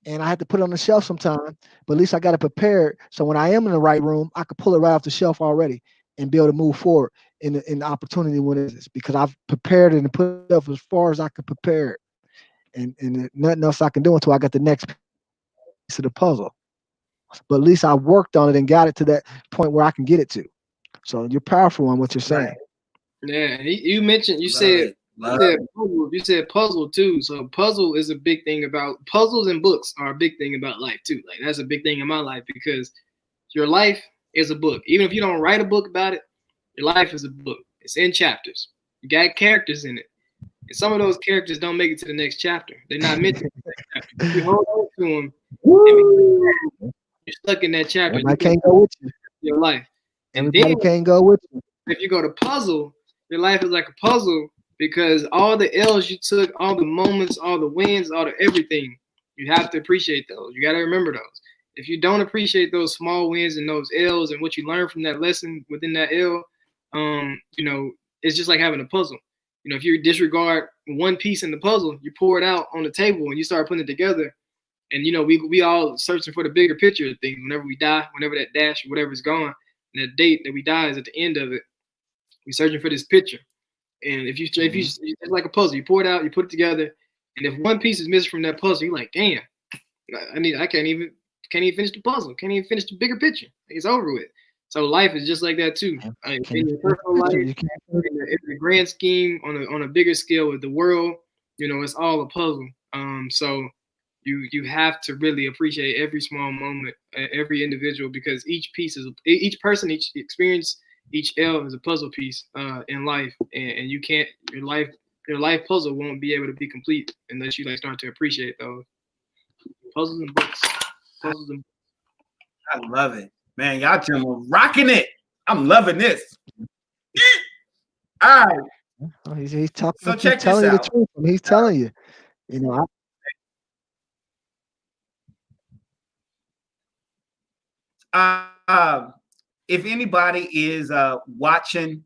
and I have to put it on the shelf sometime. But at least I got to prepare it so when I am in the right room, I can pull it right off the shelf already and be able to move forward in the opportunity when it is, because I've prepared it and put it up as far as I can prepare it, and nothing else I can do until I got the next piece of the puzzle. But at least I worked on it and got it to that point where I can get it to. So you're powerful on what you're saying. Yeah, you mentioned, you said puzzle too. So puzzle is a big thing about, puzzles and books are a big thing about life too. Like, that's a big thing in my life because your life is a book. Even if you don't write a book about it, your life is a book. It's in chapters. You got characters in it. And some of those characters don't make it to the next chapter. They're not meant to be the next chapter. You hold on to them. You're stuck in that chapter. I can't go with you. Your life. And everybody then can't go with you. If you go to puzzle, your life is like a puzzle because all the L's you took, all the moments, all the wins, all the everything, you have to appreciate those. You got to remember those. If you don't appreciate those small wins and those L's and what you learn from that lesson within that L, you know, it's just like having a puzzle. You know, if you disregard one piece in the puzzle, you pour it out on the table and you start putting it together. And, you know, we all searching for the bigger picture of things. Whenever we die, whenever that dash or whatever is gone, and that date that we die is at the end of it, we're searching for this picture. And if you it's like a puzzle, you pour it out, you put it together, and if one piece is missing from that puzzle, you're like, damn, I can't even finish the puzzle, can't even finish the bigger picture. It's over with. So life is just like that too. In your personal life, in the grand scheme, on a bigger scale with the world, you know, it's all a puzzle. So you have to really appreciate every small moment, every individual, because each each person, each experience, each L is a puzzle piece in life, and you can't your life puzzle won't be able to be complete unless you like start to appreciate those puzzles and books. Puzzles and I love it, man. Y'all are rocking it. I'm loving this. All right. Oh, he's talking. So He's check this telling you the out. truth. He's telling you. You know. If anybody is watching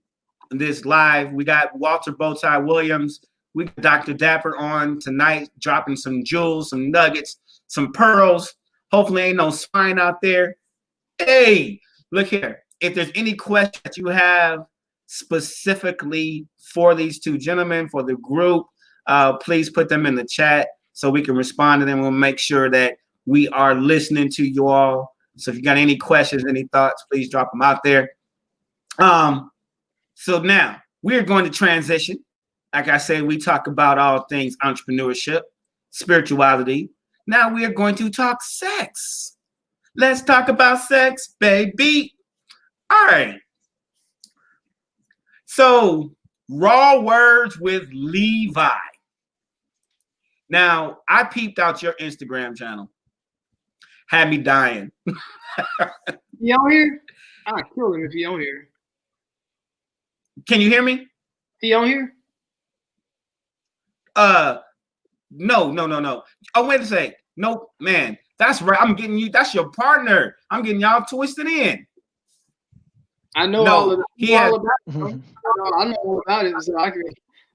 this live, we got Walter BowTie Williams, we got Dr. Dapper on tonight, dropping some jewels, some nuggets, some pearls. Hopefully ain't no swine out there. Hey, look here. If there's any questions that you have specifically for these two gentlemen, for the group, please put them in the chat so we can respond to them. We'll make sure that we are listening to you all. So if you got any questions, any thoughts, please drop them out there. So now we're going to transition. Like I said, we talk about all things entrepreneurship, spirituality. Now we are going to talk sex. Let's talk about sex, baby. All right. So raw words with Levi. Now I peeped out your Instagram channel. Had me dying. He on here? I'd kill him if he on here. Can you hear me? He on here? No. Oh, wait a sec. No, man. That's right. I'm getting you. That's your partner. I'm getting y'all twisted in. I know No, all of it. I know all about it. So I can.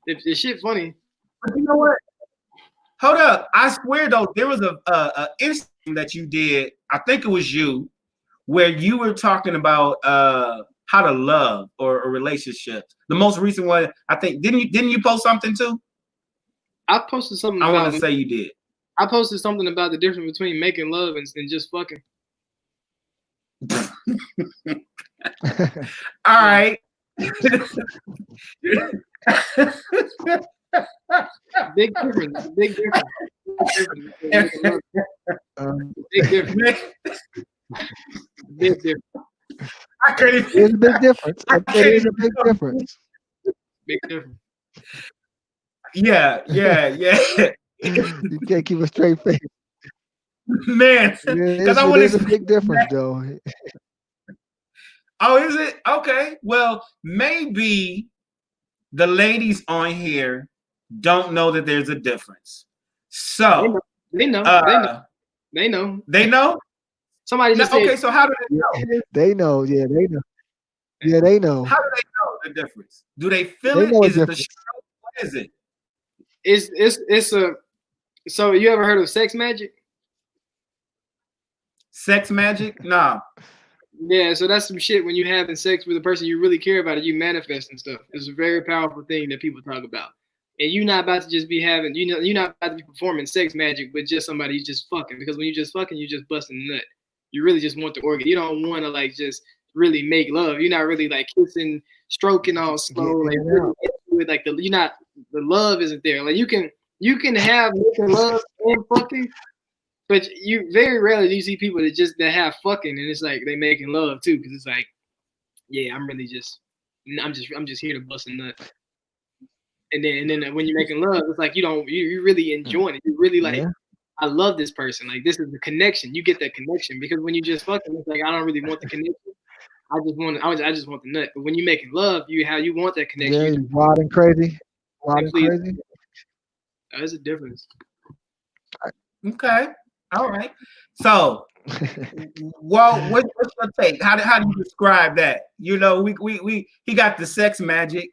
If the shit funny. But you know what? Hold up. I swear though, there was a Instagram that you did. I think it was you, where you were talking about how to love or a relationship. The most recent one, I think. Didn't you post something too? I posted something. I want to say you did. I posted something about the difference between making love and just fucking. All right. Big difference. Big difference. Big difference. Big difference. I couldn't. There's a big difference. It is a big difference. Big difference. Yeah. You can't keep a straight face. Man, because I want to. There's a big difference, though. Oh, is it? Okay. Well, maybe the ladies on here don't know that there's a difference. So they know. They know. They know. Somebody just said, okay. So how do they know? They know. Yeah, they know. Yeah, they know. How do they know the difference? Do they feel They it? know Is a it the difference. stroke? What is it? It's a. So you ever heard of sex magic? Sex magic? Nah. Yeah, so that's some shit when you're having sex with a person you really care about, and you manifest and stuff. It's a very powerful thing that people talk about. And you're not about to just be having, you're not about to be performing sex magic with just somebody you just fucking. Because when you just fucking, you just busting the nut. You really just want the organ. You don't want to like just really make love. You're not really like kissing, stroking all slow, like really with like the love isn't there. Like you can have making love and fucking. But you very rarely do you see people that have fucking and it's like they making love too, because it's like, yeah, I'm just here to bust a nut. And then when you're making love, it's like you're really enjoying it. You really like, I love this person. Like this is the connection. You get that connection, because when you just fucking, it's like I don't really want the connection. I just want the nut. But when you're making love, you want that connection. Yeah, wild and crazy. Wild and crazy. There's a difference. Okay. All right. So Well, what's your take? How do you describe that? You know, he got the sex magic.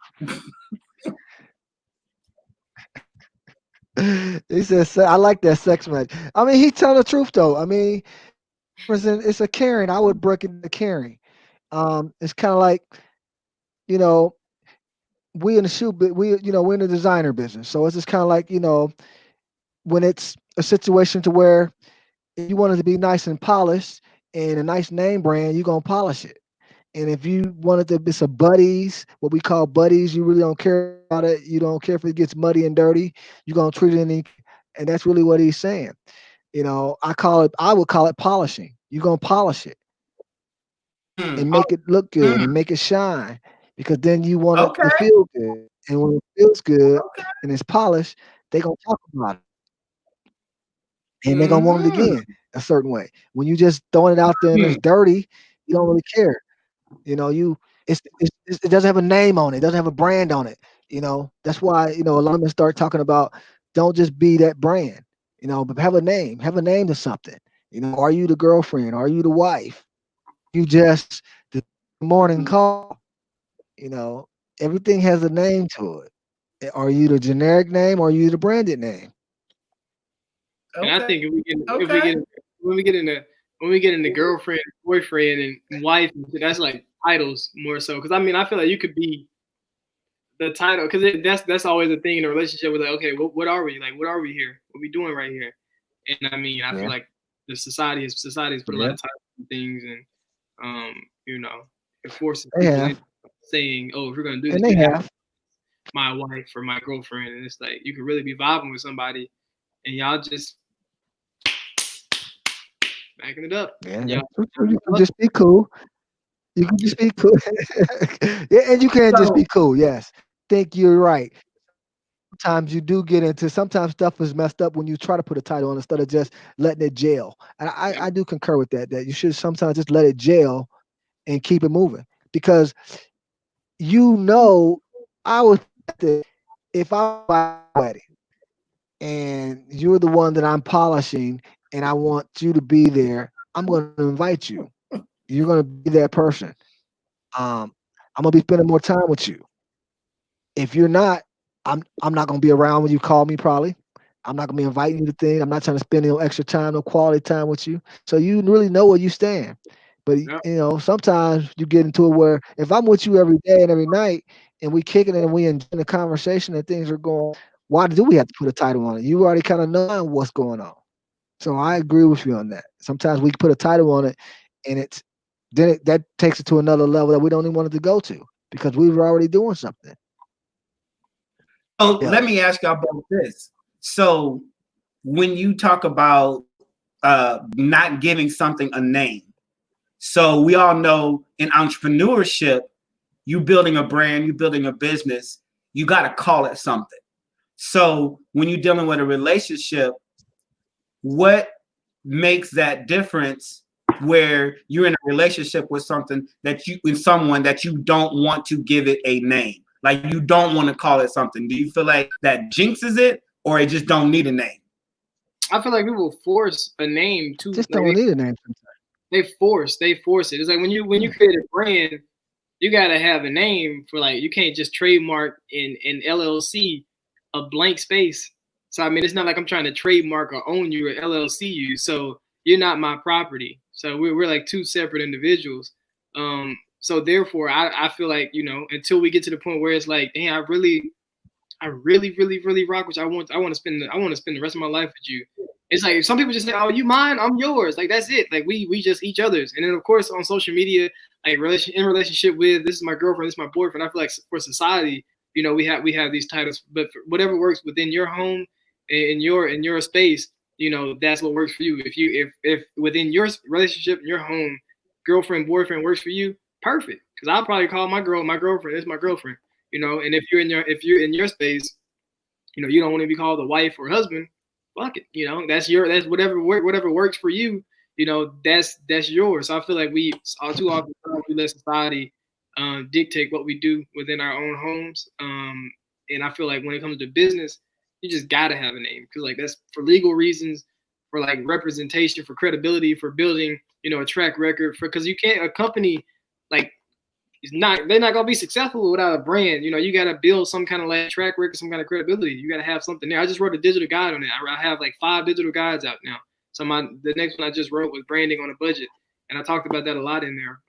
He says, I like that sex match. I mean, he tell the truth though. I mean, it's a caring. I would break it into caring. It's kind of like, you know, we in the we're in the designer business. So it's just kind of like, when it's a situation to where if you want it to be nice and polished and a nice name brand, you're gonna polish it. And if you want it to be some buddies, what we call buddies, you really don't care about it. You don't care if it gets muddy and dirty. You're gonna treat it and that's really what he's saying. I would call it polishing. You're gonna polish it Mm, and make it look good mm, and make it shine because then you want it to okay, feel good. And when it feels good okay. and it's polished, they're gonna talk about it and they're gonna want it Mm-hmm. again a certain way. When you just throwing it out there and it's dirty, you don't really care. It doesn't have a name on it. It doesn't have a brand on it. That's why a lot of them start talking about don't just be that brand. But have a name. Have a name to something. Are you the girlfriend? Are you the wife? You just the morning call. You know, Everything has a name to it. Are you the generic name or are you the branded name? And I Okay, think if we okay. get when we get into girlfriend, boyfriend, and wife, that's like titles more so. Because I mean, I feel like you could be the title because that's always a thing in a relationship. With like, okay, what are we like? What are we here? What are we doing right here? And I mean, I feel Yeah. like the society has put a lot Yeah. of titles on things, and you know, it forces They people in have. saying, oh, if you're gonna do this, And they you have have. my wife or my girlfriend, and it's like you could really be vibing with somebody, and y'all just backing it up. Yeah. Yeah. That's true. You can just be cool. You can just be cool. Yeah, and you can just be So, cool. Yes. Think you're right. Sometimes you do get into sometimes stuff is messed up when you try to put a title on instead of just letting it jail. And I do concur with that you should sometimes just let it jail and keep it moving. Because you know, I would think that if I buy a wedding and you're the one that I'm polishing and I want you to be there, I'm gonna invite you. You're gonna be that person. I'm gonna be spending more time with you. If you're not, I'm not gonna be around when you call me probably. I'm not gonna be inviting you to things. I'm not trying to spend no extra time, no quality time with you. So you really know where you stand. But Yeah. sometimes you get into it where if I'm with you every day and every night and we kicking it and we enjoying the conversation and things are going, why do we have to put a title on it? You already kind of know what's going on. So I agree with you on that. Sometimes we put a title on it and that takes it to another level that we don't even want it to go to because we were already doing something. so Yeah. let me ask y'all both this. So when you talk about not giving something a name, so we all know in entrepreneurship, you building a brand, you building a business, you got to call it something. So when you're dealing with a relationship, what makes that difference where you're in a relationship with someone that you don't want to give it a name, like you don't want to call it something? Do you feel like that jinxes it, or it just don't need a name? I feel like people force a name to Just like don't need a name sometimes. they force it. It's like when you create a brand, you gotta have a name for like you can't just trademark in LLC a blank space. So I mean, it's not like I'm trying to trademark or own you or LLC you. So you're not my property. So we're like two separate individuals. So therefore, I feel like until we get to the point where it's like, damn, I really rock with you. I want to spend the rest of my life with you. It's like some people just say, "Oh, you mine, I'm yours." Like that's it. Like we just each other's. And then of course on social media, like in relationship with this is my girlfriend, this is my boyfriend. I feel like for society, we have these titles, but for whatever works within your home, in your space, that's what works for you. If within your relationship in your home, girlfriend boyfriend works for you, perfect. Because I'll probably call my girlfriend. It's my girlfriend. And if you're in your space, you don't want to be called a wife or husband. Fuck it, that's whatever works for you. That's yours. So I feel like we all too often we let society dictate what we do within our own homes. And I feel like when it comes to business, you just gotta have a name because like that's for legal reasons, like representation, for credibility, for building, you know, a track record, because you can't, a company like they're not gonna be successful without a brand. You know, you gotta build some kind of like track record, some kind of credibility. You gotta have something there. I just wrote a digital guide on it. I have like 5 digital guides out now. So the next one I just wrote was branding on a budget, and I talked about that a lot in there.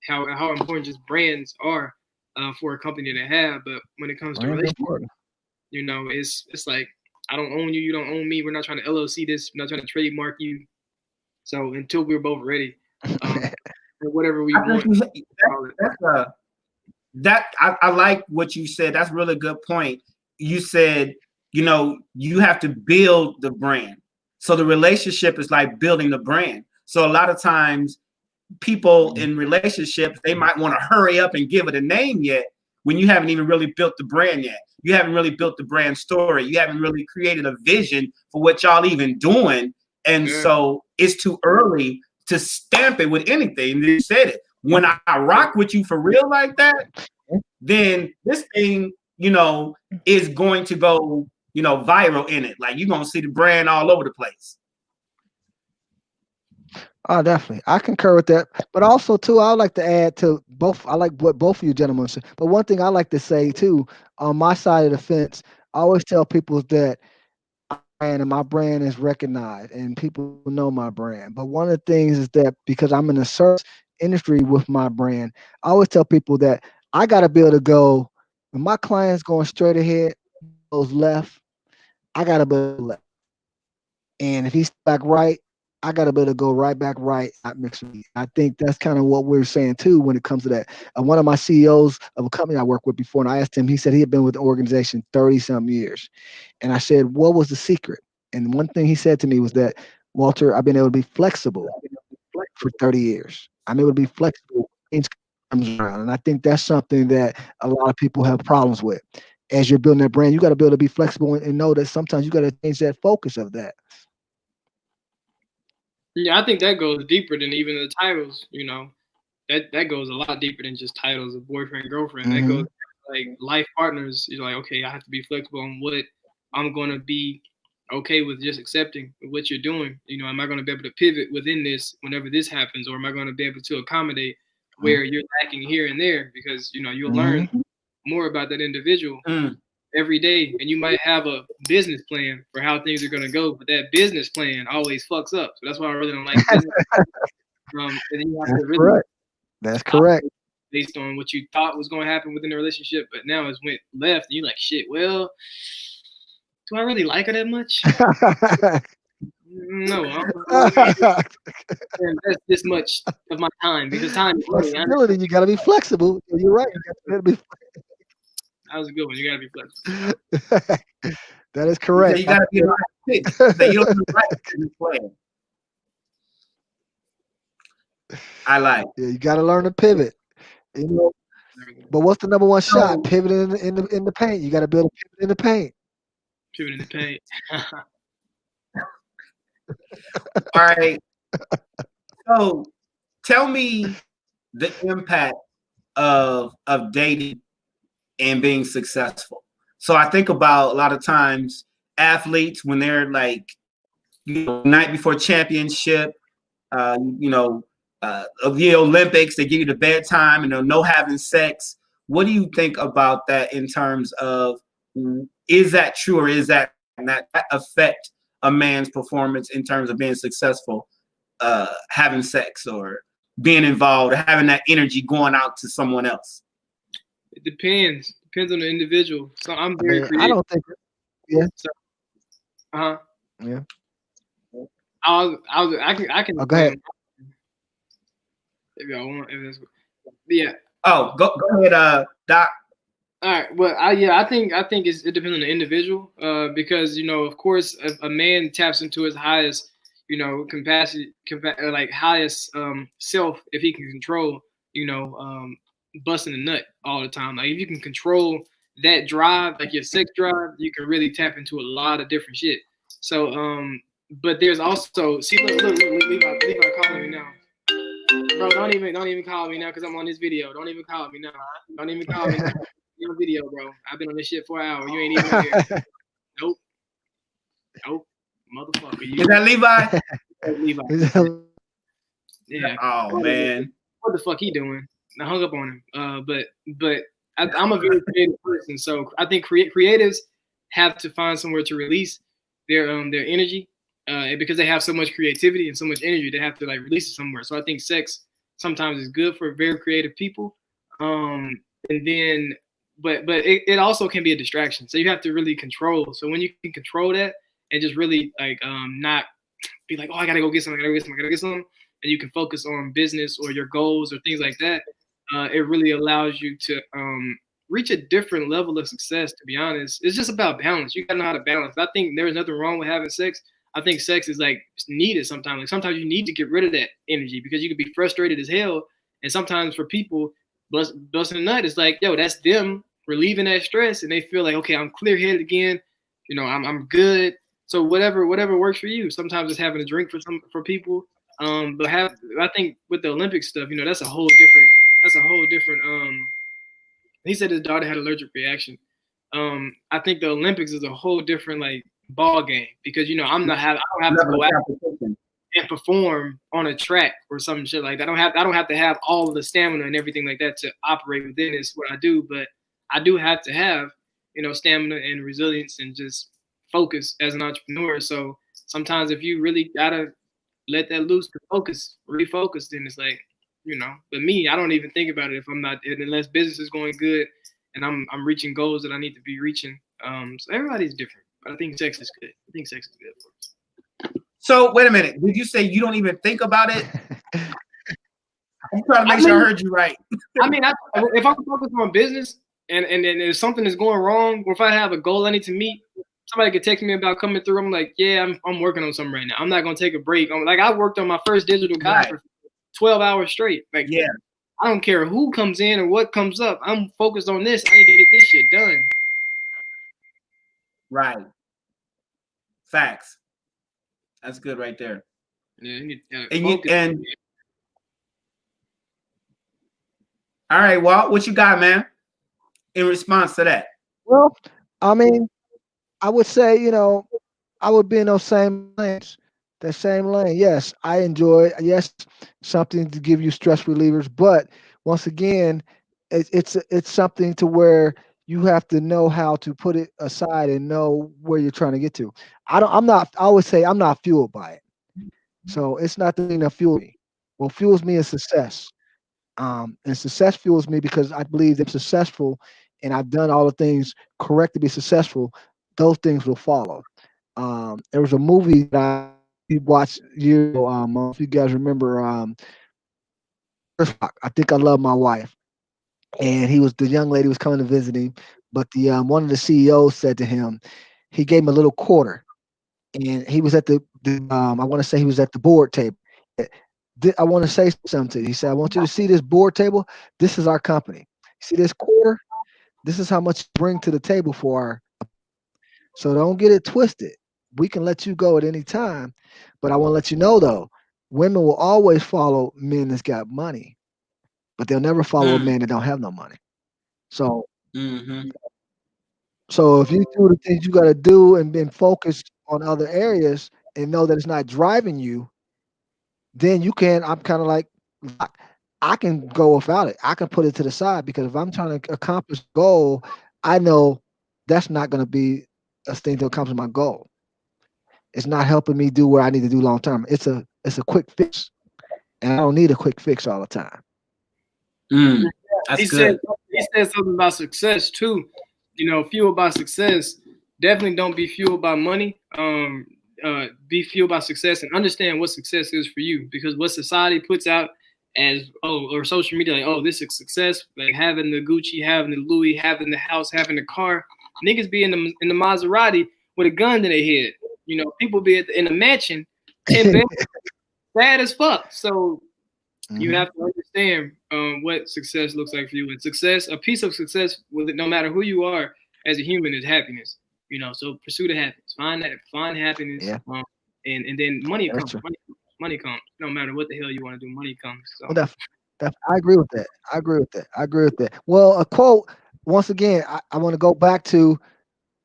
How important just brands are for a company to have. But when it comes to relationships, you know, it's like, I don't own you, you don't own me. We're not trying to LLC this. We're not trying to trademark you. So until we're both ready, whatever we want. I like what you said. That's a really good point. You said, you know, you have to build the brand. So the relationship is like building the brand. So a lot of times people in relationships, they might want to hurry up and give it a name yet when you haven't even really built the brand yet. You haven't really built the brand story. You haven't really created a vision for what y'all even doing. And so it's too early to stamp it with anything. You said it. When I rock with you for real like that, then this thing, you know, is going to go, you know, viral in it. Like, you're going to see the brand all over the place. Oh, definitely. I concur with that. But also, too, I would like to add to both. I like what both of you gentlemen said. But one thing I like to say, too, on my side of the fence, I always tell people that my brand is recognized and people know my brand. But one of the things is that because I'm in the service industry with my brand, I always tell people that I got to be able to go, when my client's going straight ahead, goes left, I got to be able to left. And if he's back right, I got to be able to go right back right, not mix with me. I think that's kind of what we're saying too when it comes to that. One of my CEOs of a company I worked with before, and I asked him, he said he had been with the organization 30-some years. And I said, what was the secret? And one thing he said to me was that, Walter, I've been able to be flexible for 30 years. I'm able to be flexible when things comes around. And I think that's something that a lot of people have problems with. As you're building that brand, you got to be able to be flexible and know that sometimes you got to change that focus of that. Yeah, I think that goes deeper than even the titles, you know. That goes a lot deeper than just titles of boyfriend, girlfriend. That goes like life partners. You're like, okay, I have to be flexible on what I'm gonna be okay with, just accepting what you're doing. You know, am I gonna be able to pivot within this whenever this happens, or am I gonna be able to accommodate where you're lacking here and there? Because, you know, you'll learn more about that individual every day, and you might have a business plan for how things are going to go, but that business plan always fucks up. So that's why I really don't like business. And then you have to really That's correct. Based on what you thought was going to happen within the relationship, but now it's went left, and you're like, shit, well, do I really like her that much? No, that's this much of my time, because time is money. Flexibility, you got to be flexible. You're right. You gotta be. That was a good one. You got to be flexible. That is correct. You got to be right. So you don't do the right plan. I like. Yeah, you got to learn to pivot. You know, but what's the number one shot? Pivot in the paint. You got to build a pivot in the paint. Pivot in the paint. All right. So tell me the impact of dating and being successful. So I think about a lot of times athletes when they're like, you know, night before championship, you know, of the Olympics, they give you the bedtime and no having sex. What do you think about that in terms of, is that true, or is that affect a man's performance in terms of being successful, having sex or being involved or having that energy going out to someone else? It depends. Depends on the individual. So I'm very creative. I don't think. Yeah. So, yeah. I can. Oh, go ahead. If y'all want, yeah. Oh, go ahead, Doc. All right. Well, I think it depends on the individual, because, you know, of course, if a man taps into his highest, you know, capacity, like highest self, if he can control, you know, busting a nut all the time. Like, if you can control that drive, like your sex drive, you can really tap into a lot of different shit. So, but there's also, see, look, Levi calling me now. Bro, don't even call me now because I'm on this video. Don't even call me now. Don't even call me now. You're on video, bro. I've been on this shit for an hour. You ain't even here. Nope. Motherfucker, Is that Levi? Levi. Yeah. Oh man. What the fuck he doing? I hung up on him. But I'm a very creative person, so I think creatives have to find somewhere to release their energy, and because they have so much creativity and so much energy, they have to like release it somewhere. So I think sex sometimes is good for very creative people, and then but it also can be a distraction. So you have to really control. So when you can control that and just really like not be like, oh, I gotta go get something, I gotta get something, and you can focus on business or your goals or things like that. It really allows you to reach a different level of success. To be honest, it's just about balance. You gotta know how to balance. I think there's nothing wrong with having sex. I think sex is like needed sometimes. Like sometimes you need to get rid of that energy because you can be frustrated as hell. And sometimes for people, busting a nut is like, yo, that's them relieving that stress, and they feel like, okay, I'm clear headed again. You know, I'm good. So whatever works for you. Sometimes it's having a drink for people. But I think with the Olympic stuff, you know, that's a whole different. He said his daughter had allergic reaction. I think the Olympics is a whole different like ball game because you know I don't have to go out and perform on a track or some shit like that. I don't have to have all of the stamina and everything like that to operate within this what I do, but I do have to have, you know, stamina and resilience and just focus as an entrepreneur. So sometimes if you really gotta let that loose to refocus, then it's like, you know, but me, I don't even think about it if I'm not, unless business is going good and I'm reaching goals that I need to be reaching. So everybody's different, but I think sex is good. I think sex is good for us. So wait a minute. Did you say you don't even think about it? I'm trying to make sure I heard you right. I mean, if I'm focused on business and if something is going wrong, or if I have a goal I need to meet, somebody could text me about coming through. I'm like, yeah, I'm working on something right now. I'm not gonna take a break. I'm like, I worked on my first digital guide for 12 hours straight. Like, yeah, I don't care who comes in or what comes up. I'm focused on this. I need to get this shit done. Right. Facts. That's good right there. Yeah, and all right, Walt, what you got, man, in response to that? Well, I mean, I would say, you know, I would be in those same lanes. That same lane. Yes, I enjoy. Yes, something to give you stress relievers, but once again, it's something to where you have to know how to put it aside and know where you're trying to get to. I always say I'm not fueled by it. So it's not the thing that fuels me. What fuels me is success. And success fuels me because I believe that I'm successful and I've done all the things correct to be successful, those things will follow. There was a movie that I watched years ago. I don't know if you guys remember I Think I Love My Wife. And the young lady was coming to visit him, but the one of the CEOs said to him, he gave him a little quarter, and he was at the I want to say he was at the board table. I want to say something to you. He said, I want you to see this board table. This is our company. See this quarter? This is how much you bring to the table for our. So don't get it twisted. We can let you go at any time, but I want to let you know though, women will always follow men that's got money, but they'll never follow a man that don't have no money. So, so if you do the things you got to do and then focus on other areas and know that it's not driving you, then you can. I'm kind of like, I can go without it. I can put it to the side because if I'm trying to accomplish a goal, I know that's not going to be a thing to accomplish my goal. It's not helping me do what I need to do long term. It's a quick fix, and I don't need a quick fix all the time. He said something about success too. You know, fueled by success. Definitely don't be fueled by money. Be fueled by success and understand what success is for you. Because what society puts out as or social media, like, oh, this is success, like having the Gucci, having the Louis, having the house, having the car. Niggas be in the Maserati with a gun to their head. You know, people be in the mansion, 10 bed, bad as fuck. So you have to understand what success looks like for you. And success, a piece of success, no matter who you are as a human, is happiness. You know, so pursue the happiness, find happiness, and then money comes. Money comes. No matter what the hell you want to do, money comes. So. Well, I agree with that. I agree with that. Well, a quote once again. I want to go back to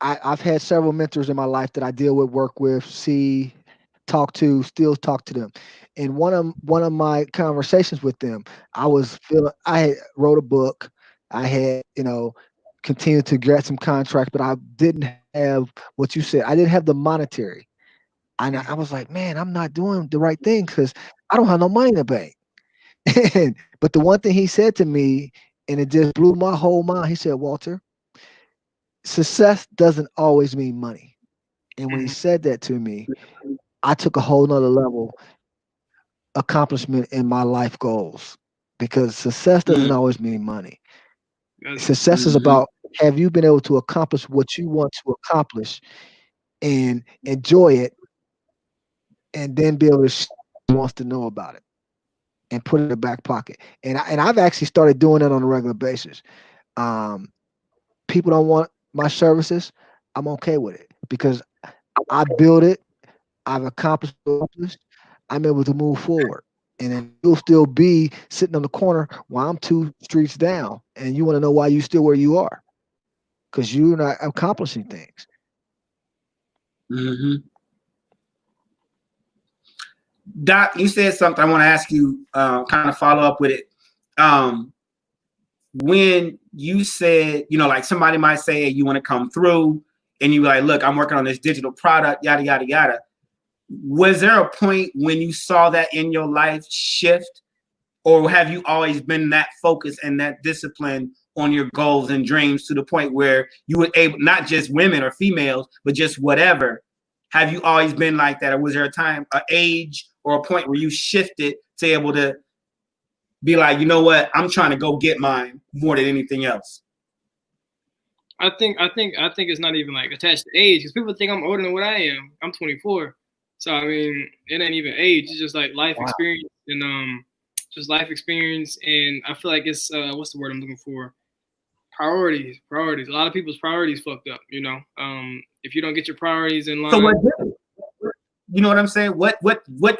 I've had several mentors in my life that I deal with, work with, see, talk to, still talk to them. And one of my conversations with them, I was feeling I had wrote a book. I had, continued to get some contracts, but I didn't have what you said. I didn't have the monetary. And I was like, man, I'm not doing the right thing because I don't have no money in the bank. But the one thing he said to me, and it just blew my whole mind, he said, Walter, success doesn't always mean money. And when he said that to me, I took a whole nother level accomplishment in my life goals because success doesn't Mm, always mean money. That's- Success is mhm, about have you been able to accomplish what you want to accomplish and enjoy it and then be able to wants to know about it and put it in the back pocket. And I've actually started doing that on a regular basis. Um, People don't want my services, I'm okay with it because I build it, I've accomplished, I'm able to move forward. And then you'll still be sitting on the corner while I'm two streets down, and you want to know why you still where you are because you're not accomplishing things. mhm. Doc, you said something. I want to ask you, kind of follow up with it. Um, when you said, like somebody might say, hey, you want to come through, and you like, look, I'm working on this digital product, yada yada yada. Was there a point when you saw that in your life shift, or have you always been that focused and that discipline on your goals and dreams to the point where you were able, not just women or females, but just whatever? Have you always been like that, or was there a time, an age, or a point where you shifted to able to be like, you know what, I'm trying to go get mine more than anything else? I think it's not even like attached to age because people think I'm older than what I am. I'm 24, so I mean it ain't even age. It's just like life Wow. experience and just life experience. And I feel like it's what's the word I'm looking for? Priorities. Priorities. A lot of people's priorities fucked up. If you don't get your priorities in So line, what did it? You know what I'm saying? What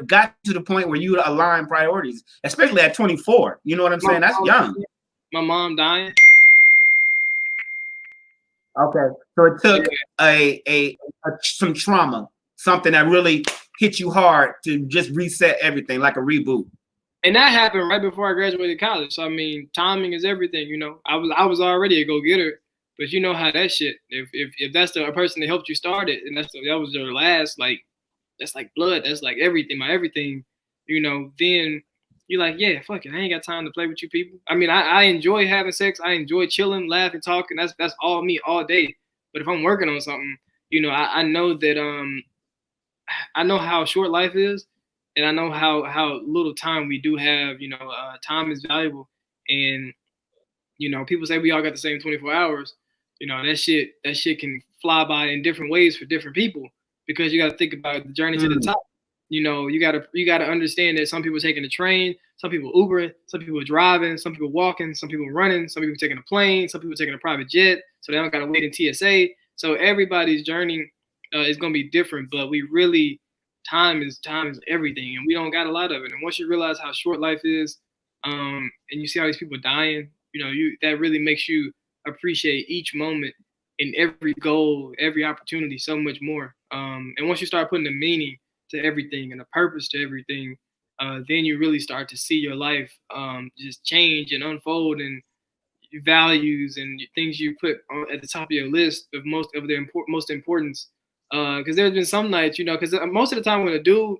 got to the point where you align priorities, especially at 24? You know what I'm my saying? That's mom, young. my mom dying. Okay, so it Yeah. took some trauma, something that really hit you hard to just reset everything, like a reboot. And that happened right before I graduated college. So I mean, timing is everything. I was already a go getter, but you know how that shit. If that's the person that helped you start it, and that was their last, like that's like blood. That's like everything. My everything. Then you're like, yeah, fuck it. I ain't got time to play with you people. I mean, I enjoy having sex. I enjoy chilling, laughing, talking. That's all me all day. But if I'm working on something, I know that I know how short life is, and I know how little time we do have. Time is valuable, and people say we all got the same 24 hours. That shit can fly by in different ways for different people because you got to think about the journey to the Mm, top. You gotta understand that some people taking the train, some people Ubering, some people driving, some people walking, some people running, some people taking a plane, some people taking a private jet, so they don't gotta wait in TSA. So everybody's journey is gonna be different, but we really time is everything, and we don't got a lot of it. And once you realize how short life is, and you see all these people dying, that really makes you appreciate each moment and every goal, every opportunity so much more. And once you start putting a meaning to everything and a purpose to everything, then you really start to see your life just change and unfold, and values and things you put at the top of your list of most importance. Because there's been some nights, because most of the time when a dude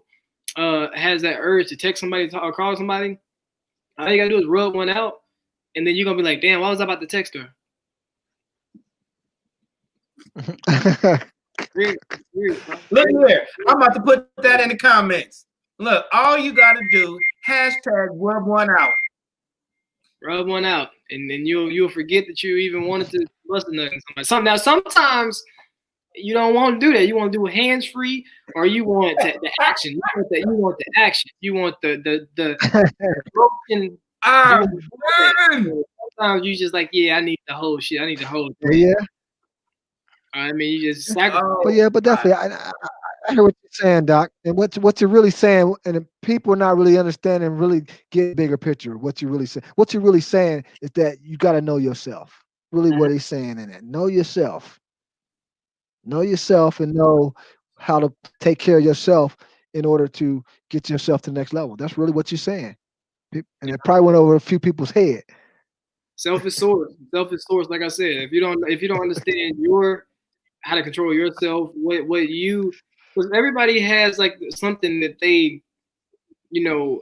has that urge to text somebody or call somebody, all you gotta do is rub one out, and then you're gonna be like, damn, why was I about to text her? Weird, weird, bro. look here, I'm about to put that in the comments. Look, all you got to do hashtag rub one out. Rub one out, and then you'll forget that you even wanted to bust a nut in somebody. Now sometimes you don't want to do that. You want to do hands free, or you want the action. You want the action. You want the broken. You I'm want done. that. Sometimes you just like, yeah, I need the whole shit. I need the whole thing. Yeah, I mean, you just sacrifice. but Oh, definitely, I hear what you're saying, Doc. And what you're really saying, and the people are not really understanding, really get a bigger picture of what you really say. What you're really saying is that you got to know yourself. Really, what he's saying in it, know yourself. Know yourself and know how to take care of yourself in order to get yourself to the next level. That's really what you're saying. And it probably went over a few people's head. Selfish source. Selfish source. Like I said, if you don't understand how to control yourself, what you, because everybody has like something that they, you know,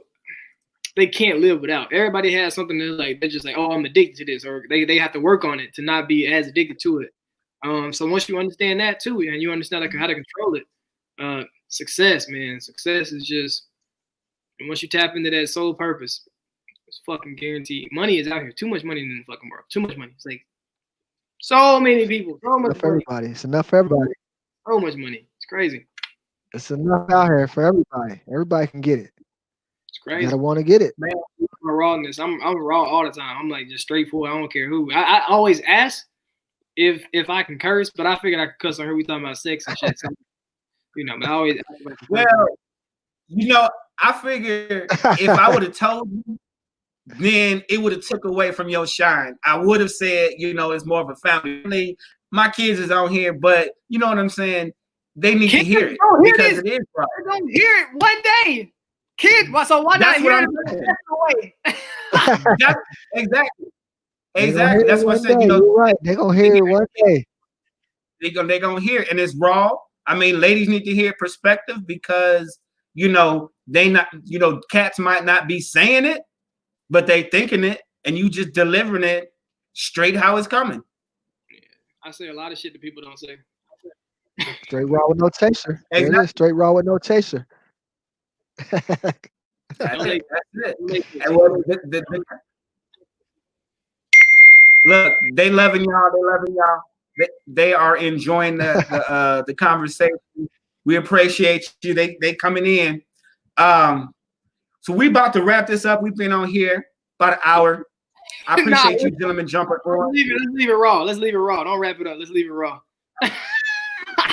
they can't live without. Everybody has something that like they're just like, oh, I'm addicted to this, or they have to work on it to not be as addicted to it. So once you understand that too, and you understand like how to control it, success, man, success is just, and once you tap into that soul purpose, it's fucking guaranteed. Money is out here. Too much money in the fucking world. Too much money. It's like so many people. So much Enough for money. everybody. It's enough for everybody. So much money. It's crazy. It's enough out here for everybody. Everybody can get it. It's You crazy. gotta want to get it. Man, I'm rawness. I'm raw all the time. I'm like just straightforward. I don't care who. I always ask if I can curse, but I figured I could cuss on her. We talking about sex and shit. So, you know, but I always ask if I can curse. Well, you know, I figured if I would have told you, then it would have took away from your shine. I would have said, you know, it's more of a family. My kids is on here, but you know what I'm saying? They need to hear it because it is right. They're gonna hear it one day. Kids, so why That's not what hear I'm saying. it? Exactly. They Exactly. That's what I said. You know, you're right. They're gonna hear it one day. They're gonna hear it, and it's raw. I mean, ladies need to hear perspective because you know they not, you know, cats might not be saying it, but they thinking it, and you just delivering it straight how it's coming. I say a lot of shit that people don't say. Straight raw with no chaser. There Exactly. it is. Straight raw with no chaser. That's it. And look, they loving y'all. They loving y'all. They are enjoying the conversation. We appreciate you. They coming in. So we about to wrap this up. We've been on here about an hour. I appreciate you gentlemen jumping on. Let's leave it raw. Let's leave it raw. Don't wrap it up. Let's leave it raw.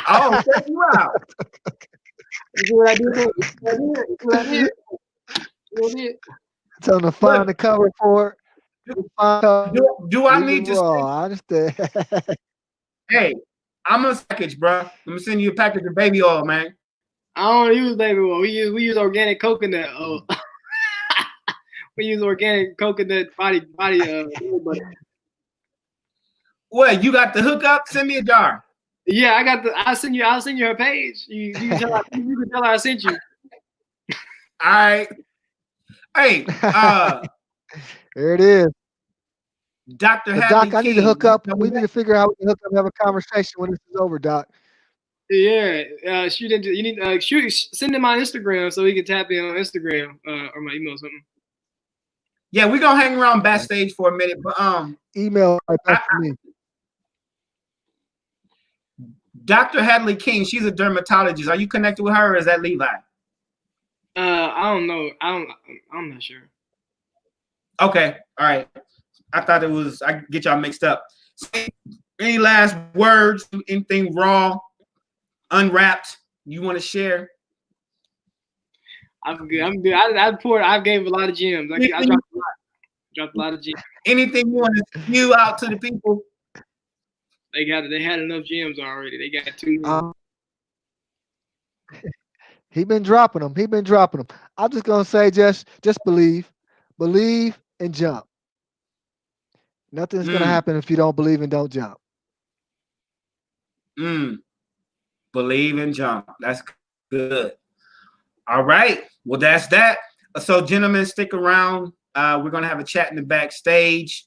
Oh, check you out. You see what I did? You see what I did? Tell them to find the cover for it. Do I need to? I understand. Hey, I'm a package, bro. I'm gonna send you a package of baby oil, man. I don't use baby oil. We use organic coconut oil. We use organic coconut body butter. What, you got the hookup? Send me a jar. Yeah, I got the. I'll send you her page. You can tell her I sent you. All right. Hey, there it is. Dr. Doc, I need to hook up. We need to figure out how we can hook up and have a conversation when this is over, Doc. Yeah, shoot into. You need send him on Instagram so he can tap in on Instagram or my email or something. Yeah, we're gonna hang around backstage for a minute, but email right back to me. Dr. Hadley King, she's a dermatologist. Are you connected with her, or is that Levi? I don't know. I'm not sure. Okay, all right. I thought it was. I get y'all mixed up. Any last words? Anything raw, unwrapped? You want to share? I'm good. I'm good. I gave a lot of gems. I dropped a lot of gems. Anything you want to spew out to the people? They had enough gems already. They got too many. He been dropping them. I'm just gonna say just believe and jump. Nothing's gonna happen if you don't believe and don't jump. Believe and jump. That's good. All right. Well, that's that. So, gentlemen, stick around. We're gonna have a chat in the backstage.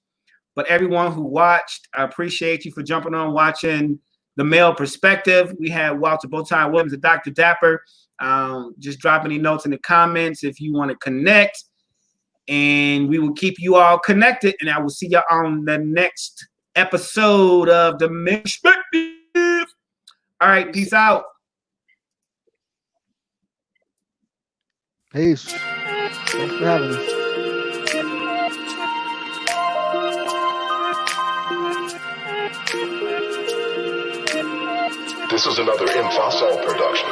But everyone who watched, I appreciate you for jumping on, watching the male perspective. We had Walter BowTie Williams, the TheDrDapper. Just drop any notes in the comments if you want to connect. And we will keep you all connected. And I will see you on the next episode of The Male Perspective. All right, peace out. Peace. Thanks for having us. This is another Infosol production.